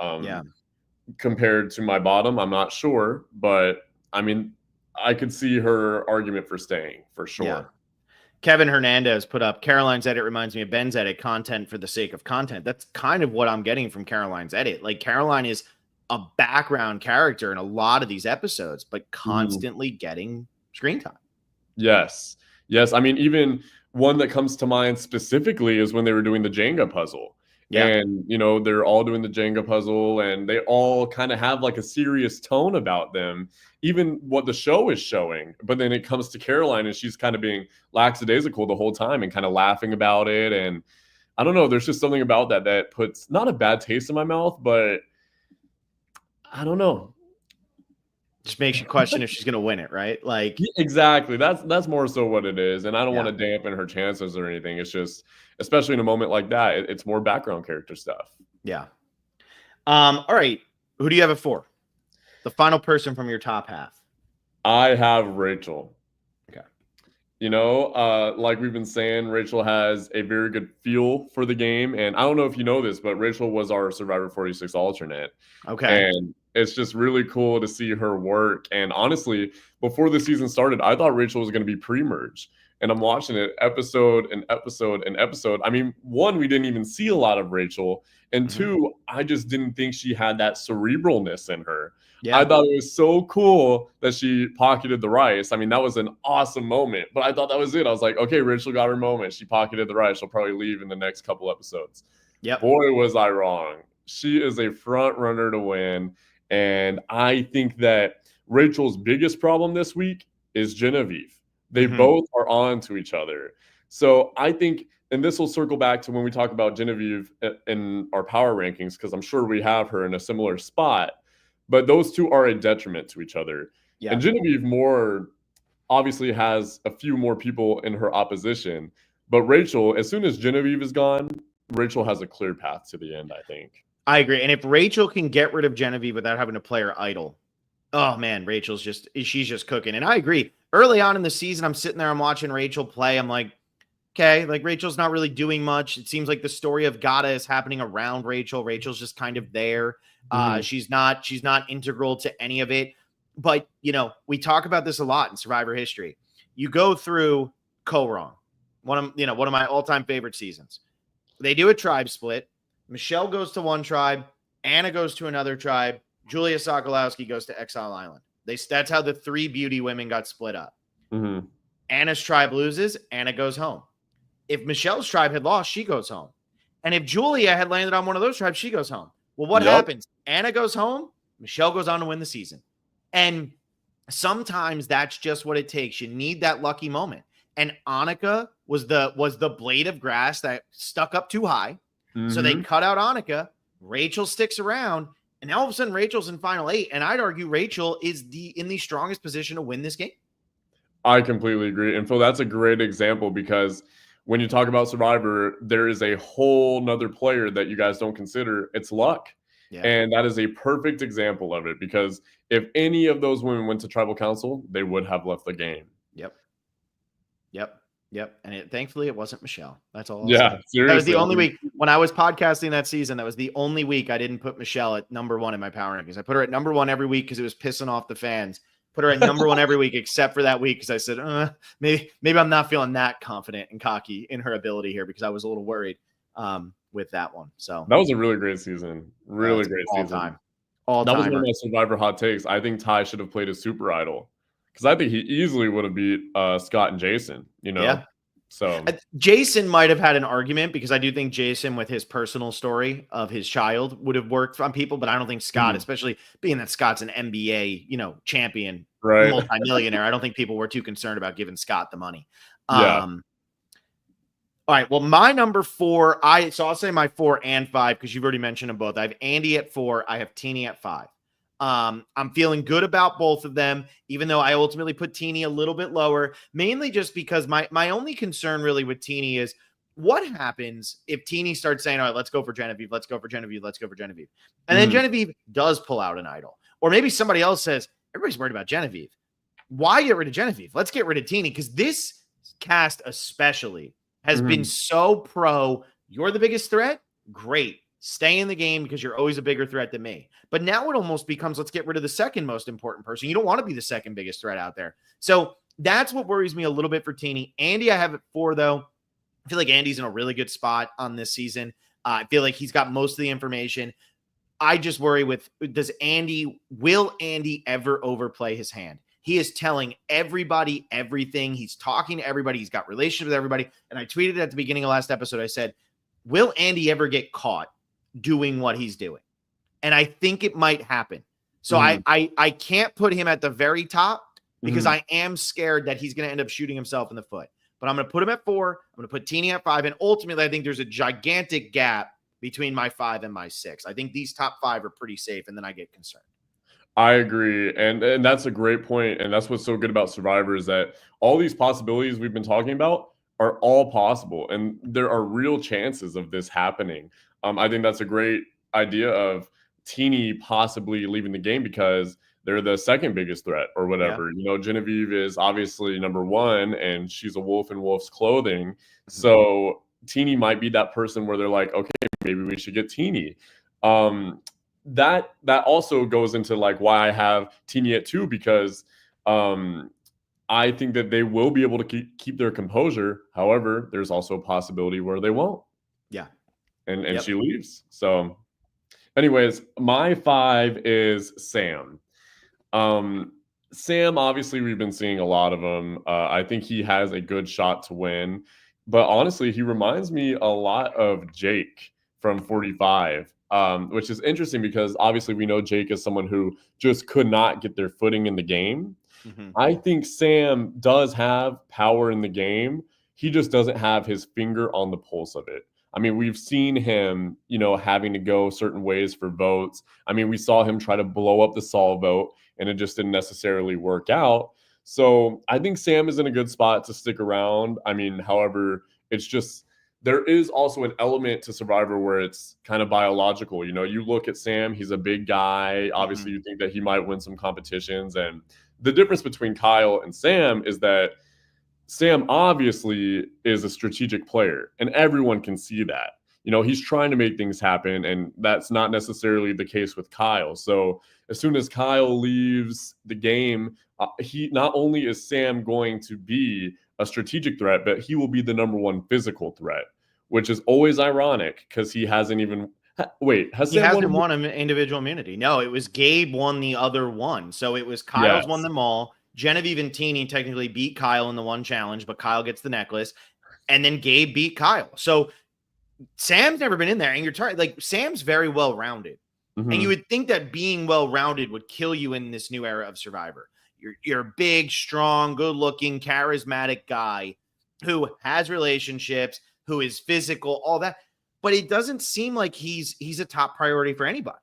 Compared to my bottom, I'm not sure, but I mean, I could see her argument for staying for sure. Kevin Hernandez put up, Caroline's edit reminds me of Ben's edit, content for the sake of content. That's kind of what I'm getting from Caroline's edit. Like, Caroline is a background character in a lot of these episodes, but constantly getting screen time. Yes. Yes. I mean, even one that comes to mind specifically is when they were doing the Jenga puzzle. Yeah. And, they're all doing the Jenga puzzle and they all kind of have like a serious tone about them, even what the show is showing. But then it comes to Caroline and she's kind of being lackadaisical the whole time and kind of laughing about it. And I don't know, there's just something about that puts not a bad taste in my mouth, but I don't know. Just makes you question if she's going to win it, right? Like, exactly. That's more so what it is. And I don't want to dampen her chances or anything. It's just, especially in a moment like that, it's more background character stuff. Yeah. All right. Who do you have it for? The final person from your top half. I have Rachel. Okay. Like we've been saying, Rachel has a very good feel for the game. And I don't know if you know this, but Rachel was our Survivor 46 alternate. Okay. And it's just really cool to see her work. And honestly, before the season started, I thought Rachel was going to be pre-merge. And I'm watching it episode and episode and episode. I mean, one, we didn't even see a lot of Rachel. And two, I just didn't think she had that cerebralness in her. Yeah. I thought it was so cool that she pocketed the rice. I mean, that was an awesome moment. But I thought that was it. I was like, okay, Rachel got her moment. She pocketed the rice. She'll probably leave in the next couple episodes. Yeah. Boy, was I wrong. She is a front runner to win. And I think that Rachel's biggest problem this week is Genevieve. They both are on to each other. So I think, and this will circle back to when we talk about Genevieve in our power rankings, because I'm sure we have her in a similar spot, but those two are a detriment to each other. Yeah. And Genevieve more obviously has a few more people in her opposition, but Rachel, as soon as Genevieve is gone, Rachel has a clear path to the end, I think. I agree. And if Rachel can get rid of Genevieve without having to play her idol, oh man, she's just cooking. And I agree. Early on in the season, I'm sitting there, I'm watching Rachel play. I'm like, okay, like Rachel's not really doing much. It seems like the story of Gata is happening around Rachel. Rachel's just kind of there. She's not integral to any of it. But, we talk about this a lot in Survivor history. You go through Ko-Rong, one of my all-time favorite seasons. They do a tribe split. Michelle goes to one tribe. Anna goes to another tribe. Julia Sokolowski goes to Exile Island. That's how the three beauty women got split up. Anna's tribe loses. Anna goes home. If Michelle's tribe had lost, she goes home. And if Julia had landed on one of those tribes, she goes home. Well, what happens? Anna goes home. Michelle goes on to win the season. And sometimes that's just what it takes. You need that lucky moment. And Annika was the blade of grass that stuck up too high. So they cut out Annika. Rachel sticks around. And now all of a sudden, Rachel's in final 8. And I'd argue Rachel is in the strongest position to win this game. I completely agree. And Phil, that's a great example because when you talk about Survivor, there is a whole nother player that you guys don't consider. It's luck. Yeah. And that is a perfect example of it because if any of those women went to Tribal Council, they would have left the game. Yep. And thankfully, it wasn't Michelle. That's all. Yeah, seriously. That was the only week when I was podcasting that season. That was the only week I didn't put Michelle at number 1 in my power rankings. I put her at number 1 every week because it was pissing off the fans. Put her at number 1 every week except for that week because I said, maybe I'm not feeling that confident and cocky in her ability here because I was a little worried with that one. So that was a really great season. Really great season. That was one of my Survivor hot takes. I think Ty should have played a super idol. Because I think he easily would have beat Scott and Jason, Yeah. So Jason might have had an argument because I do think Jason, with his personal story of his child, would have worked on people. But I don't think Scott, especially being that Scott's an NBA, champion, right, multimillionaire. I don't think people were too concerned about giving Scott the money. Yeah. All right. Well, my number 4, so I'll say my 4 and 5 because you've already mentioned them both. I have Andy at 4. I have Teenie at 5. I'm feeling good about both of them, even though I ultimately put Teenie a little bit lower, mainly just because my only concern really with Teenie is what happens if Teenie starts saying, all right, let's go for Genevieve. Let's go for Genevieve. Let's go for Genevieve. And then Genevieve does pull out an idol. Or maybe somebody else says, everybody's worried about Genevieve. Why get rid of Genevieve? Let's get rid of Teenie because this cast especially has been so pro. You're the biggest threat. Great. Stay in the game because you're always a bigger threat than me. But now it almost becomes, let's get rid of the second most important person. You don't want to be the second biggest threat out there. So That's what worries me a little bit for Teeny. Andy, I have at 4, though. I feel like Andy's in a really good spot on this season. I feel like he's got most of the information. I just worry with, will Andy ever overplay his hand? He is telling everybody everything. He's talking to everybody. He's got relationships with everybody. And I tweeted at the beginning of last episode, I said, will Andy ever get caught doing what he's doing? And I think it might happen. So I can't put him at the very top because I am scared that he's going to end up shooting himself in the foot. But I'm going to put him at 4. I'm going to put Teeny at 5. And ultimately, I think there's a gigantic gap between my 5 and my 6. I think these top 5 are pretty safe, and then I get concerned. I agree. And that's a great point. And that's what's so good about Survivor is that all these possibilities we've been talking about are all possible. And there are real chances of this happening. I think that's a great idea of Teeny possibly leaving the game because they're the second biggest threat or whatever. Yeah. You know, Genevieve is obviously number 1 and she's a wolf in wolf's clothing. So Teeny might be that person where they're like, okay, maybe we should get Teeny. That also goes into like why I have Teeny at 2 because I think that they will be able to keep their composure. However, there's also a possibility where they won't. Yeah. And she leaves. So anyways, my 5 is Sam. Sam, obviously, we've been seeing a lot of him. I think he has a good shot to win. But honestly, he reminds me a lot of Jake from 45, which is interesting because obviously we know Jake is someone who just could not get their footing in the game. I think Sam does have power in the game. He just doesn't have his finger on the pulse of it. I mean, we've seen him, you know, having to go certain ways for votes. I mean, we saw him try to blow up the Saul vote, and it just didn't necessarily work out. So I think Sam is in a good spot to stick around. I mean, however, it's just there is also an element to Survivor where it's kind of biological. You know, you look at Sam, he's a big guy. Obviously, you think that he might win some competitions. And the difference between Kyle and Sam is that Sam obviously is a strategic player, and everyone can see that. You know, he's trying to make things happen, and that's not necessarily the case with Kyle. So as soon as Kyle leaves the game, he not only is Sam going to be a strategic threat, but he will be the number 1 physical threat, which is always ironic because he hasn't even he hasn't won an individual immunity. No, it was Gabe won the other one. So it was Kyle's won them all. Genevieve and Teeny technically beat Kyle in the one challenge, but Kyle gets the necklace. And then Gabe beat Kyle. So Sam's never been in there. And you're like, Sam's very well-rounded. And you would think that being well-rounded would kill you in this new era of Survivor. You're a big, strong, good-looking, charismatic guy who has relationships, who is physical, all that. But it doesn't seem like he's a top priority for anybody.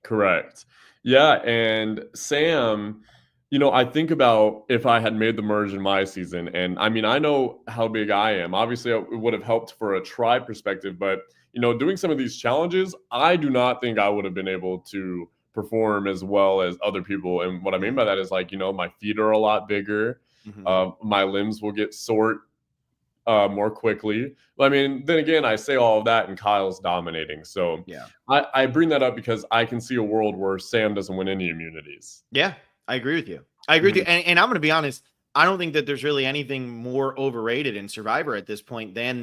Correct. Yeah, and Sam, you know, I think about if I had made the merge in my season, and I mean, I know how big I am. Obviously, it would have helped for a tribe perspective, but, you know, doing some of these challenges, I do not think I would have been able to perform as well as other people. And what I mean by that is like, you know, my feet are a lot bigger. My limbs will get sore more quickly. I mean, then again, I say all of that and Kyle's dominating. So yeah, I bring that up because I can see a world where Sam doesn't win any immunities. Yeah, I agree with you. I agree with you. And I'm going to be honest. I don't think that there's really anything more overrated in Survivor at this point than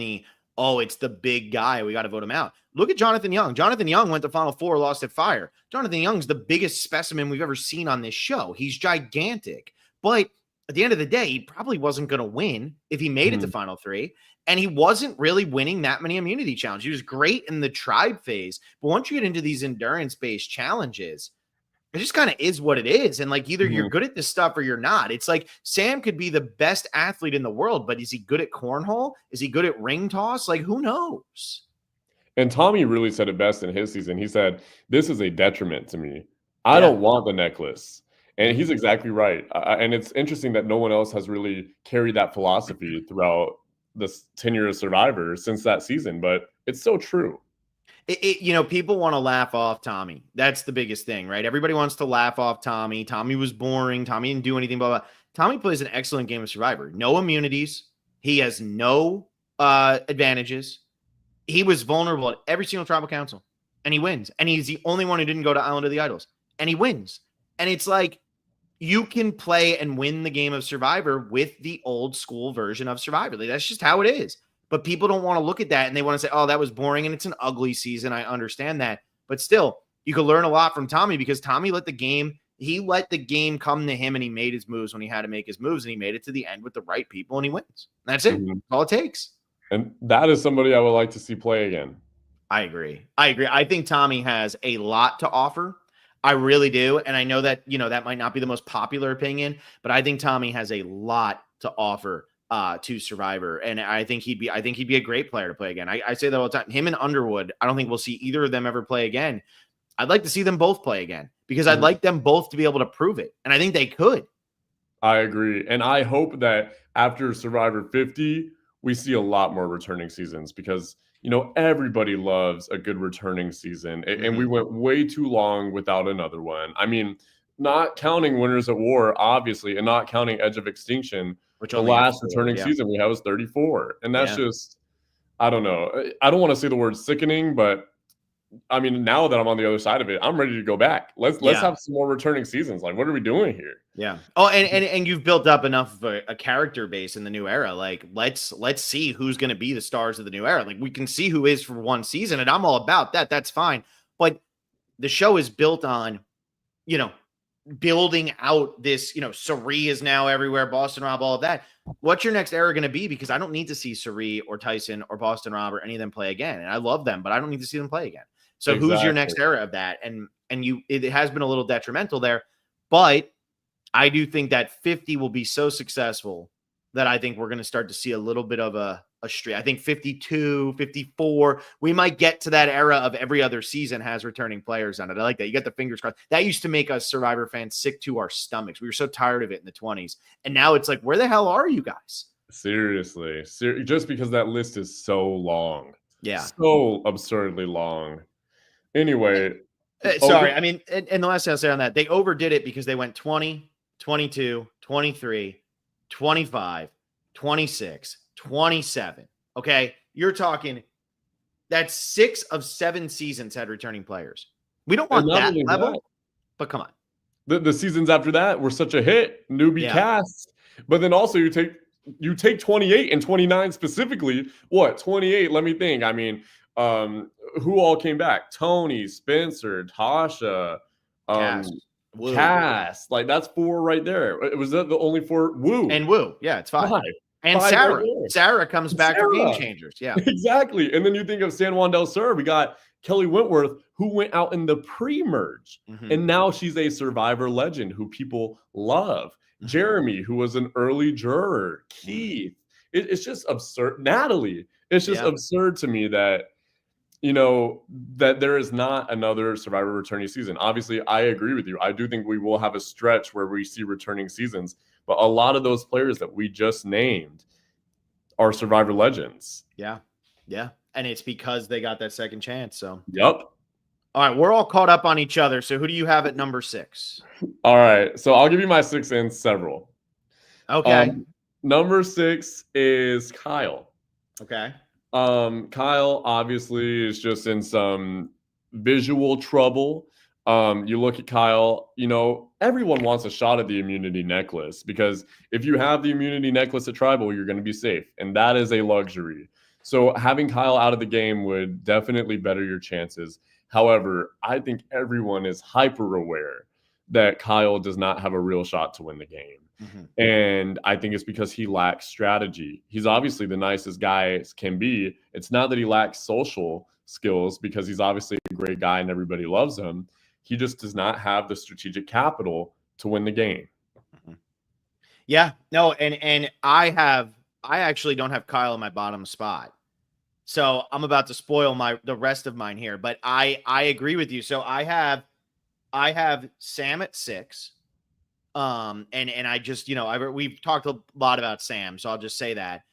it's the big guy. We got to vote him out. Look at Jonathan Young. Jonathan Young went to Final 4, lost at Fire. Jonathan Young's the biggest specimen we've ever seen on this show. He's gigantic. But at the end of the day, he probably wasn't going to win if he made it to Final 3. And he wasn't really winning that many immunity challenges. He was great in the tribe phase. But once you get into these endurance-based challenges, it just kind of is what it is. And like either you're good at this stuff or you're not. It's like Sam could be the best athlete in the world, but is he good at cornhole? Is he good at ring toss? Like who knows? And Tommy really said it best in his season. He said, "This is a detriment to me. I don't want the necklace." And he's exactly right. And it's interesting that no one else has really carried that philosophy throughout this tenure of Survivor since that season. But it's so true. You know, people want to laugh off Tommy. That's the biggest thing, right? Everybody wants to laugh off Tommy. Tommy was boring. Tommy didn't do anything, blah, blah. Tommy plays an excellent game of Survivor. No immunities. He has no advantages. He was vulnerable at every single tribal council, and he wins. And he's the only one who didn't go to Island of the Idols, and he wins. And it's like, you can play and win the game of Survivor with the old school version of Survivor. Like, that's just how it is. But people don't want to look at that and they want to say, oh, that was boring and it's an ugly season. I understand that. But still, you could learn a lot from Tommy because Tommy let the game come to him and he made his moves when he had to make his moves and he made it to the end with the right people and he wins. That's it. That's all it takes. And that is somebody I would like to see play again. I agree. I think Tommy has a lot to offer. I really do. And I know that, that might not be the most popular opinion, but I think Tommy has a lot to offer to Survivor. And I think he'd be a great player to play again. I say that all the time. Him and Underwood, I don't think we'll see either of them ever play again. I'd like to see them both play again because I'd like them both to be able to prove it. And I think they could. I agree. And I hope that after Survivor 50, we see a lot more returning seasons because, everybody loves a good returning season. And we went way too long without another one. I mean, not counting Winners at War, obviously, and not counting Edge of Extinction, which the last returning season we had was 34. And that's just, I don't know. I don't want to say the word sickening, but I mean, now that I'm on the other side of it, I'm ready to go back. Let's have some more returning seasons. Like, what are we doing here? Yeah. Oh, and you've built up enough of a character base in the new era. Like, let's see who's going to be the stars of the new era. Like, we can see who is for one season, and I'm all about that. That's fine. But the show is built on, building out this, Cirie is now everywhere, Boston Rob, all of that. What's your next era going to be? Because I don't need to see Cirie or Tyson or Boston Rob or any of them play again. And I love them, but I don't need to see them play again. So who's your next era of that? And it has been a little detrimental there, but I do think that 50 will be so successful that I think we're going to start to see a little bit of a streak. I think 52, 54, we might get to that era of every other season has returning players on it. I like that. You got the fingers crossed. That used to make us Survivor fans sick to our stomachs. We were so tired of it in the 20s. And now it's like, where the hell are you guys? Seriously. Just because that list is so long. Yeah. So absurdly long. Anyway. Sorry. I mean, and the last thing I'll say on that, they overdid it because they went 20, 22, 23, 25, 26, 27. Okay. You're talking that's 6 of 7 seasons had returning players. We don't want that level, but come on. The seasons after that were such a hit, newbie casts. But then also you take 28 and 29 specifically. What? 28, let me think. I mean, who all came back? Tony, Spencer, Tasha, Cass. Like, that's 4 right there. Was that the only 4? Woo. And Woo. Yeah, it's 5. And Sarah. Right, Sarah comes back for Game Changers. Yeah. Exactly. And then you think of San Juan del Sur. We got Kelly Wentworth, who went out in the pre-merge. And now she's a Survivor legend who people love. Jeremy, who was an early juror. Keith. It's just absurd. Natalie. It's just absurd to me that, that there is not another Survivor returning season. Obviously, I agree with you. I do think we will have a stretch where we see returning seasons. But a lot of those players that we just named are Survivor legends. Yeah. Yeah. And it's because they got that second chance. So, yep. All right. We're all caught up on each other. So who do you have at number 6? All right. So I'll give you my 6 and several. Okay. Number 6 is Kyle. Okay. Kyle obviously is just in some visual trouble. You look at Kyle, everyone wants a shot at the immunity necklace because if you have the immunity necklace at Tribal, you're going to be safe. And that is a luxury. So having Kyle out of the game would definitely better your chances. However, I think everyone is hyper aware that Kyle does not have a real shot to win the game. And I think it's because he lacks strategy. He's obviously the nicest guy can be. It's not that he lacks social skills because he's obviously a great guy and everybody loves him. He just does not have the strategic capital to win the game. Yeah, no. And I actually don't have Kyle in my bottom spot. So I'm about to spoil the rest of mine here, but I agree with you. So I have Sam at 6. And I just, we've talked a lot about Sam, so I'll just say that.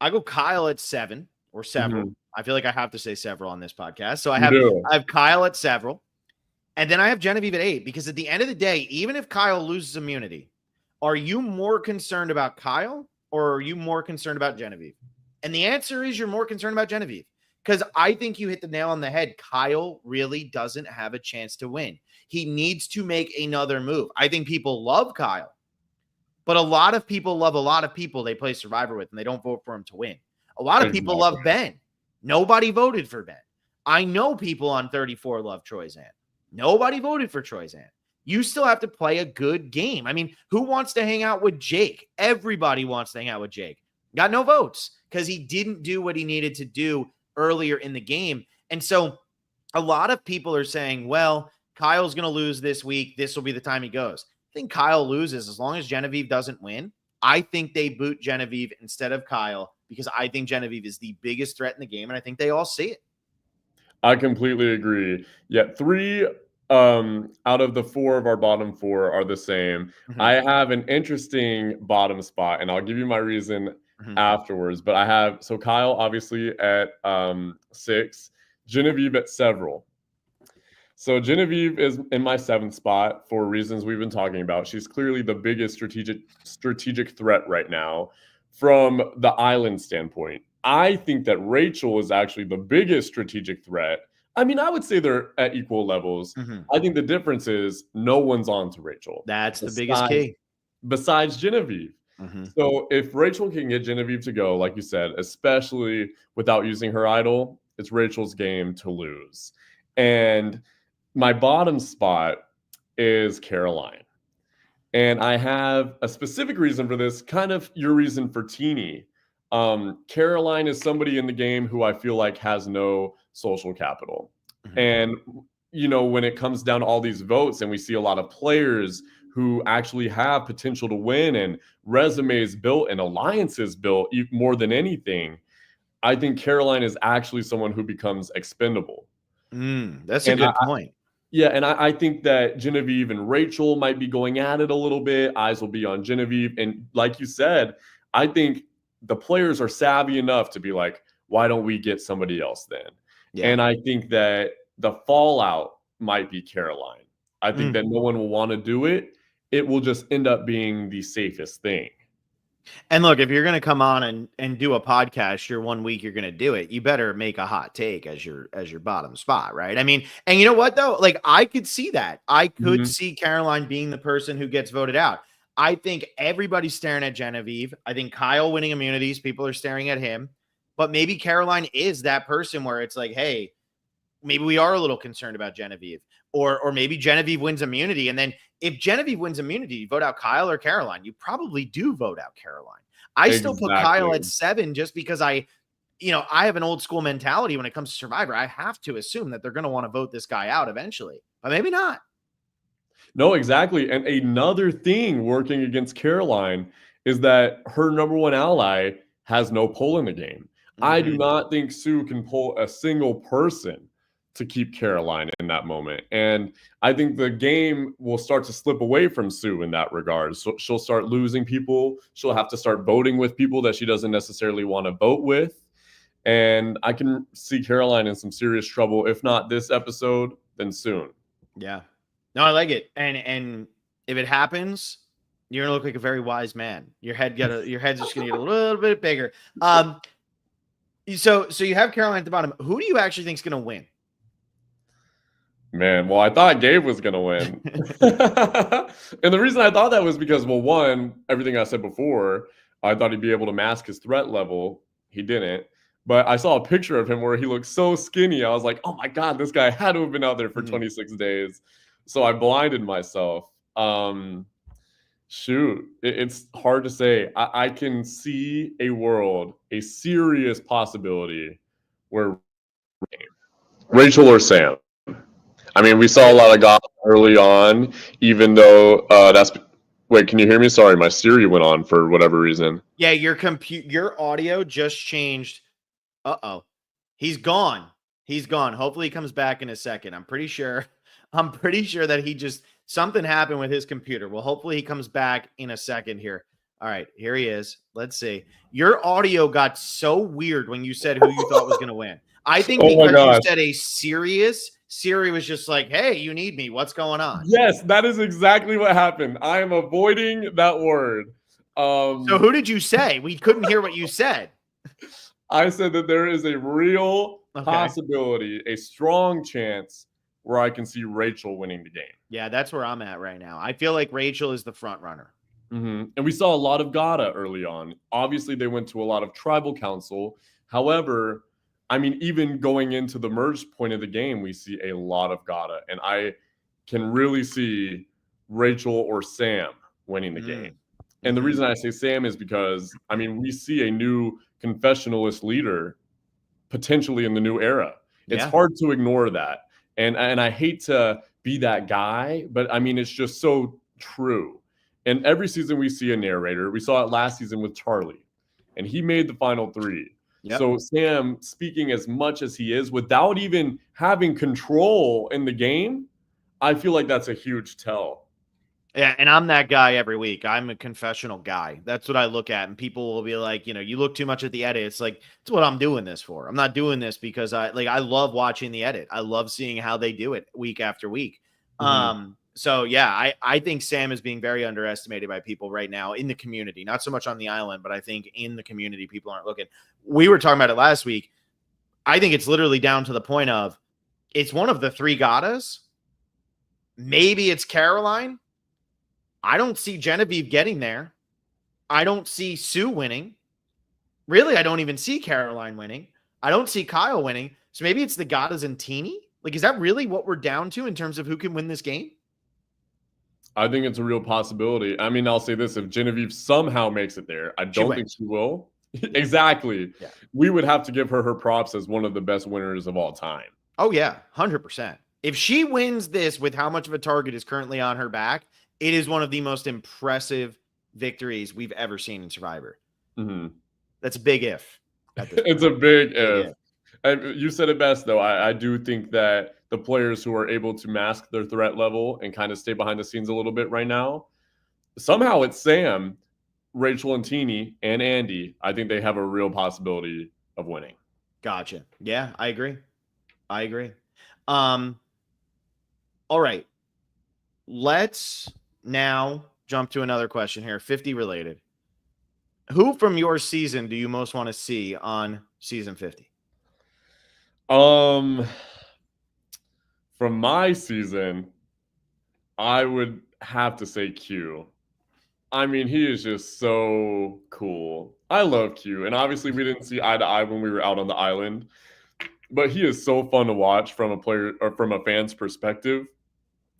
I go Kyle at 7 or several. I feel like I have to say several on this podcast. So I have Kyle at several. And then I have Genevieve at 8, because at the end of the day, even if Kyle loses immunity, are you more concerned about Kyle or are you more concerned about Genevieve? And the answer is you're more concerned about Genevieve, because I think you hit the nail on the head. Kyle really doesn't have a chance to win. He needs to make another move. I think people love Kyle, but a lot of people love a lot of people they play Survivor with, and they don't vote for him to win. A lot of people love Ben. Nobody voted for Ben. I know people on 34 love Troyzan. Nobody voted for Troyzan. You still have to play a good game. I mean, who wants to hang out with Jake? Everybody wants to hang out with Jake. Got no votes because he didn't do what he needed to do earlier in the game. And so a lot of people are saying, well, Kyle's going to lose this week. This will be the time he goes. I think Kyle loses as long as Genevieve doesn't win. I think they boot Genevieve instead of Kyle because I think Genevieve is the biggest threat in the game, and I think they all see it. I completely agree. Yet 3 out of the 4 of our bottom 4 are the same. Mm-hmm. I have an interesting bottom spot, and I'll give you my reason afterwards. But I have, so Kyle obviously at 6, Genevieve at several. So Genevieve is in my 7th spot for reasons we've been talking about. She's clearly the biggest strategic threat right now from the island standpoint. I think that Rachel is actually the biggest strategic threat. I mean, I would say they're at equal levels. I think the difference is no one's on to Rachel. That's the biggest key. Besides Genevieve. So if Rachel can get Genevieve to go, like you said, especially without using her idol, it's Rachel's game to lose. And my bottom spot is Caroline. And I have a specific reason for this, kind of your reason for Teeny. Caroline is somebody in the game who I feel like has no social capital. And, you know, when it comes down to all these votes and we see a lot of players who actually have potential to win and resumes built and alliances built more than anything, I think Caroline is actually someone who becomes expendable. That's a good point. Yeah, and I think that Genevieve and Rachel might be going at it a little bit. Eyes will be on Genevieve. And like you said, I think the players are savvy enough to be like, why don't we get somebody else then? Yeah. And I think that the fallout might be Caroline. I think that no one will want to do it. It will just end up being the safest thing. And look, if you're going to come on and do a podcast, you're 1 week, you're going to do it. You better make a hot take as your bottom spot, right? I mean, and you know what though? Like I could see that. I could see Caroline being the person who gets voted out. I think everybody's staring at Genevieve. I think Kyle winning immunities, people are staring at him. But maybe Caroline is that person where it's like, hey, maybe we are a little concerned about Genevieve. Or maybe Genevieve wins immunity. And then if Genevieve wins immunity, you vote out Kyle or Caroline. You probably do vote out Caroline. I still put Kyle at 7 just because I have an old school mentality when it comes to Survivor. I have to assume that they're going to want to vote this guy out eventually, but maybe not. No, exactly. And another thing working against Caroline is that her number 1 ally has no pull in the game. I do not think Sue can pull a single person to keep Caroline in that moment. And I think the game will start to slip away from Sue in that regard. So she'll start losing people. She'll have to start voting with people that she doesn't necessarily want to vote with. And I can see Caroline in some serious trouble, if not this episode, then soon. Yeah. No, I like it. And if it happens, you're gonna look like a very wise man. Your head's just gonna get a little bit bigger. So you have Caroline at the bottom. Who do you actually think is gonna win? Man, well, I thought Gabe was going to win. And the reason I thought that was because, well, one, everything I said before, I thought he'd be able to mask his threat level. He didn't. But I saw a picture of him where he looked so skinny. I was like, oh, my God, this guy had to have been out there for 26 days. So I blinded myself. It's hard to say. I can see a serious possibility where Rachel or Sam. I mean, we saw a lot of guys early on, even though wait, can you hear me? Sorry, my Siri went on for whatever reason. Yeah, your audio just changed. He's gone. Hopefully he comes back in a second. I'm pretty sure that something happened with his computer. Well, hopefully he comes back in a second here. All right, here he is. Let's see. Your audio got so weird when you said who you thought was going to win. I think because you said a serious, Siri was just like, hey, you need me. What's going on? Yes, that is exactly what happened. I am avoiding that word. So who did you say? We couldn't hear what you said. I said that there is a real possibility, a strong chance where I can see Rachel winning the game. Yeah, that's where I'm at right now. I feel like Rachel is the front runner. Mm-hmm. And we saw a lot of Gata early on. Obviously, they went to a lot of tribal council. However, I mean, even going into the merge point of the game, we see a lot of Gata. And I can really see Rachel or Sam winning the game. And the reason I say Sam is because, I mean, we see a new confessionalist leader potentially in the new era. It's hard to ignore that. And I hate to be that guy, but I mean, it's just so true. And every season we see a narrator. We saw it last season with Charlie, and he made the final 3. Yep. So Sam speaking as much as he is without even having control in the game, I feel like that's a huge tell. Yeah, and I'm that guy every week. I'm a confessional guy. That's what I look at. And people will be like, you look too much at the edit. It's like, it's what I'm doing this for. I'm not doing this because I love watching the edit. I love seeing how they do it week after week. So yeah, I think Sam is being very underestimated by people right now in the community, not so much on the island, but I think in the community, people aren't looking. We were talking about it last week. I think it's literally down to the point of it's one of the 3 Gatas. Maybe it's Caroline. I don't see Genevieve getting there. I don't see Sue winning. Really, I don't even see Caroline winning. I don't see Kyle winning. So maybe it's the Gatas and Teeny. Like, is that really what we're down to in terms of who can win this game? I think it's a real possibility. I mean, I'll say this. If Genevieve somehow makes it there, I don't think she will. Exactly. Yeah. We would have to give her props as one of the best winners of all time. Oh, yeah. 100%. If she wins this with how much of a target is currently on her back, it is one of the most impressive victories we've ever seen in Survivor. That's a big if. It's a big if. And you said it best, though. I do think that the players who are able to mask their threat level and kind of stay behind the scenes a little bit right now, somehow it's Sam, Rachel, and Teeny, and Andy. I think they have a real possibility of winning. Gotcha. Yeah, I agree. All right. Let's now jump to another question here, 50 related. Who from your season do you most want to see on season 50? From my season, I would have to say Q. I mean, he is just so cool. I love Q. And obviously we didn't see eye to eye when we were out on the island, but he is so fun to watch from a player or from a fan's perspective.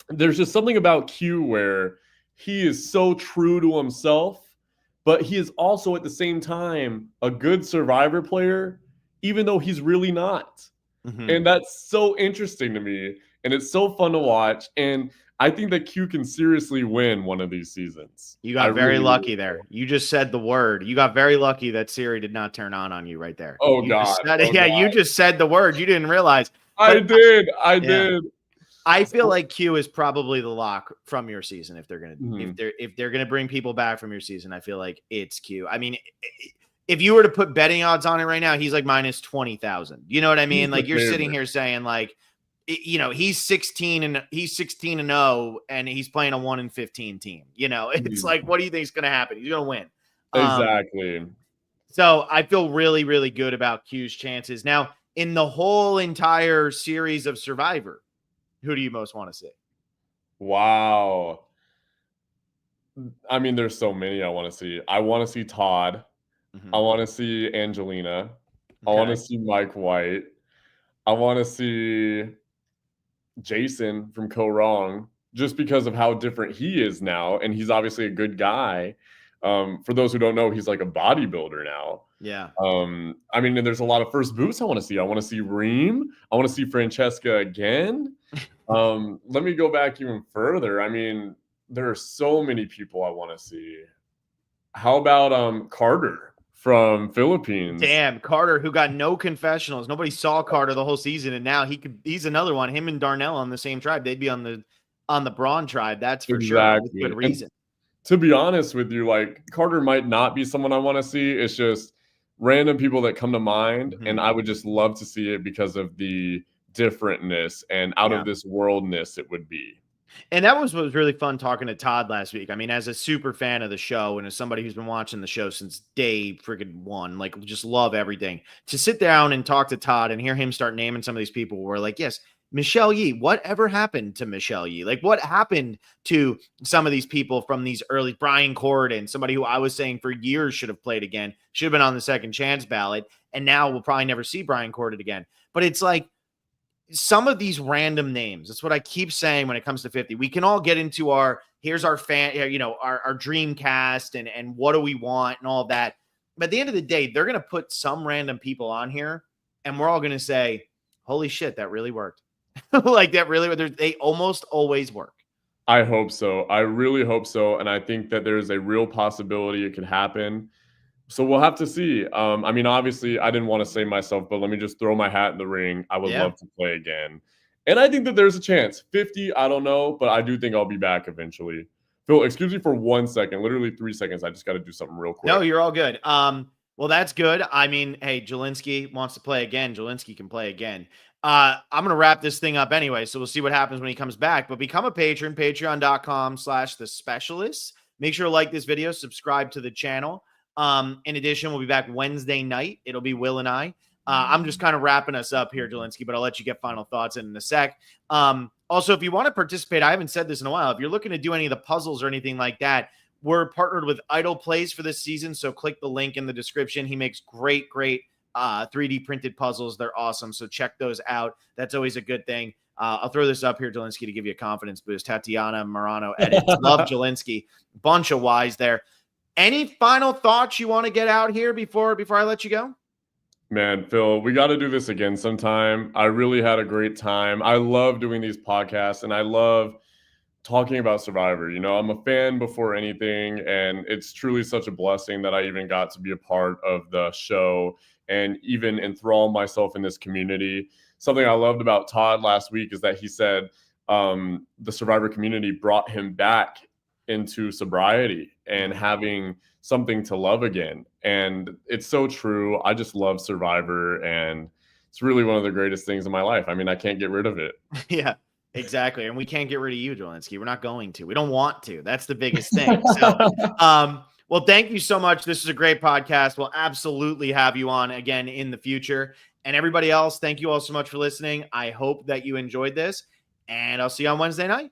There's just something about Q where he is so true to himself, but he is also at the same time a good Survivor player, even though he's really not. And that's so interesting to me. And it's so fun to watch. And I think that Q can seriously win one of these seasons. You got very lucky there. You just said the word. You got very lucky that Siri did not turn on you right there. Oh, God. You just said the word. You didn't realize. I did. I feel like Q is probably the lock from your season if they're gonna if they're gonna bring people back from your season. I feel like it's Q. I mean, if you were to put betting odds on it right now, he's like minus 20,000. You know what I mean? Like you're sitting here saying like, he's 16 and 0 and he's playing a 1-15 team. It's like, what do you think is going to happen? He's going to win. Exactly. So I feel really, really good about Q's chances. Now, in the whole entire series of Survivor, who do you most want to see? Wow. I mean, there's so many I want to see. I want to see Todd. I want to see Angelina. I want to see Mike White. I want to see Jason from Co Wrong, just because of how different he is now. And he's obviously a good guy. For those who don't know, he's like a bodybuilder now. Yeah. I mean, and there's a lot of first boosts I want to see. I want to see Reem. I want to see Francesca again. Let me go back even further. I mean, there are so many people I want to see. How about Carter from Philippines? Damn, Carter, who got no confessionals. Nobody saw Carter the whole season, and now he's another one. Him and Darnell on the same tribe. They'd be on the Braun tribe. That's for sure. With good reason. And to be honest with you, like Carter might not be someone I want to see. It's just random people that come to mind, and I would just love to see it because of the differentness and out of this worldness it would be. And that was what was really fun talking to Todd last week. I mean, as a super fan of the show and as somebody who's been watching the show since day friggin' one, like just love everything. To sit down and talk to Todd and hear him start naming some of these people, we're like, yes, Michelle Yee. Whatever happened to Michelle Yee? Like, what happened to some of these people from these early Brian Corden, somebody who I was saying for years should have played again, should have been on the second chance ballot, and now we'll probably never see Brian Corden again. But it's like, some of these random names. That's what I keep saying when it comes to 50. We can all get into here's our fan, our dream cast and what do we want and all that. But at the end of the day, they're going to put some random people on here and we're all going to say, holy shit, that really worked. Like that really, they almost always work. I hope so. I really hope so. And I think that there's a real possibility it could happen. So we'll have to see. I mean, obviously, I didn't want to say myself, but let me just throw my hat in the ring. I would love to play again. And I think that there's a chance. 50, I don't know, but I do think I'll be back eventually. Phil, excuse me for 1 second, literally 3 seconds. I just got to do something real quick. No, you're all good. Well, that's good. I mean, hey, Jelinsky wants to play again. Jelinsky can play again. I'm going to wrap this thing up anyway, so we'll see what happens when he comes back. But become a patron, patreon.com/thespecialists. Make sure to like this video, subscribe to the channel. In addition, we'll be back Wednesday night. It'll be Will and I. I'm just kind of wrapping us up here, Jelinsky, but I'll let you get final thoughts in a sec. Also, if you want to participate, I haven't said this in a while. If you're looking to do any of the puzzles or anything like that, we're partnered with Idle Plays for this season. So click the link in the description. He makes great 3D printed puzzles. They're awesome. So check those out. That's always a good thing. I'll throw this up here, Jelinsky, to give you a confidence boost. Tatiana Morano edits. Love Jelinsky. Bunch of Y's there. Any final thoughts you want to get out here before I let you go? Man, Phil, we got to do this again sometime. I really had a great time. I love doing these podcasts and I love talking about Survivor. You know, I'm a fan before anything, and it's truly such a blessing that I even got to be a part of the show and even enthrall myself in this community. Something I loved about Todd last week is that he said the Survivor community brought him back into sobriety and having something to love again. And it's so true. I just love Survivor, and it's really one of the greatest things in my life. I mean, I can't get rid of it. Yeah, exactly. And we can't get rid of you, Jelinsky. We're not going to. We don't want to. That's the biggest thing. So, well, thank you so much. This is a great podcast. We'll absolutely have you on again in the future. And everybody else, thank you all so much for listening. I hope that you enjoyed this, and I'll see you on Wednesday night.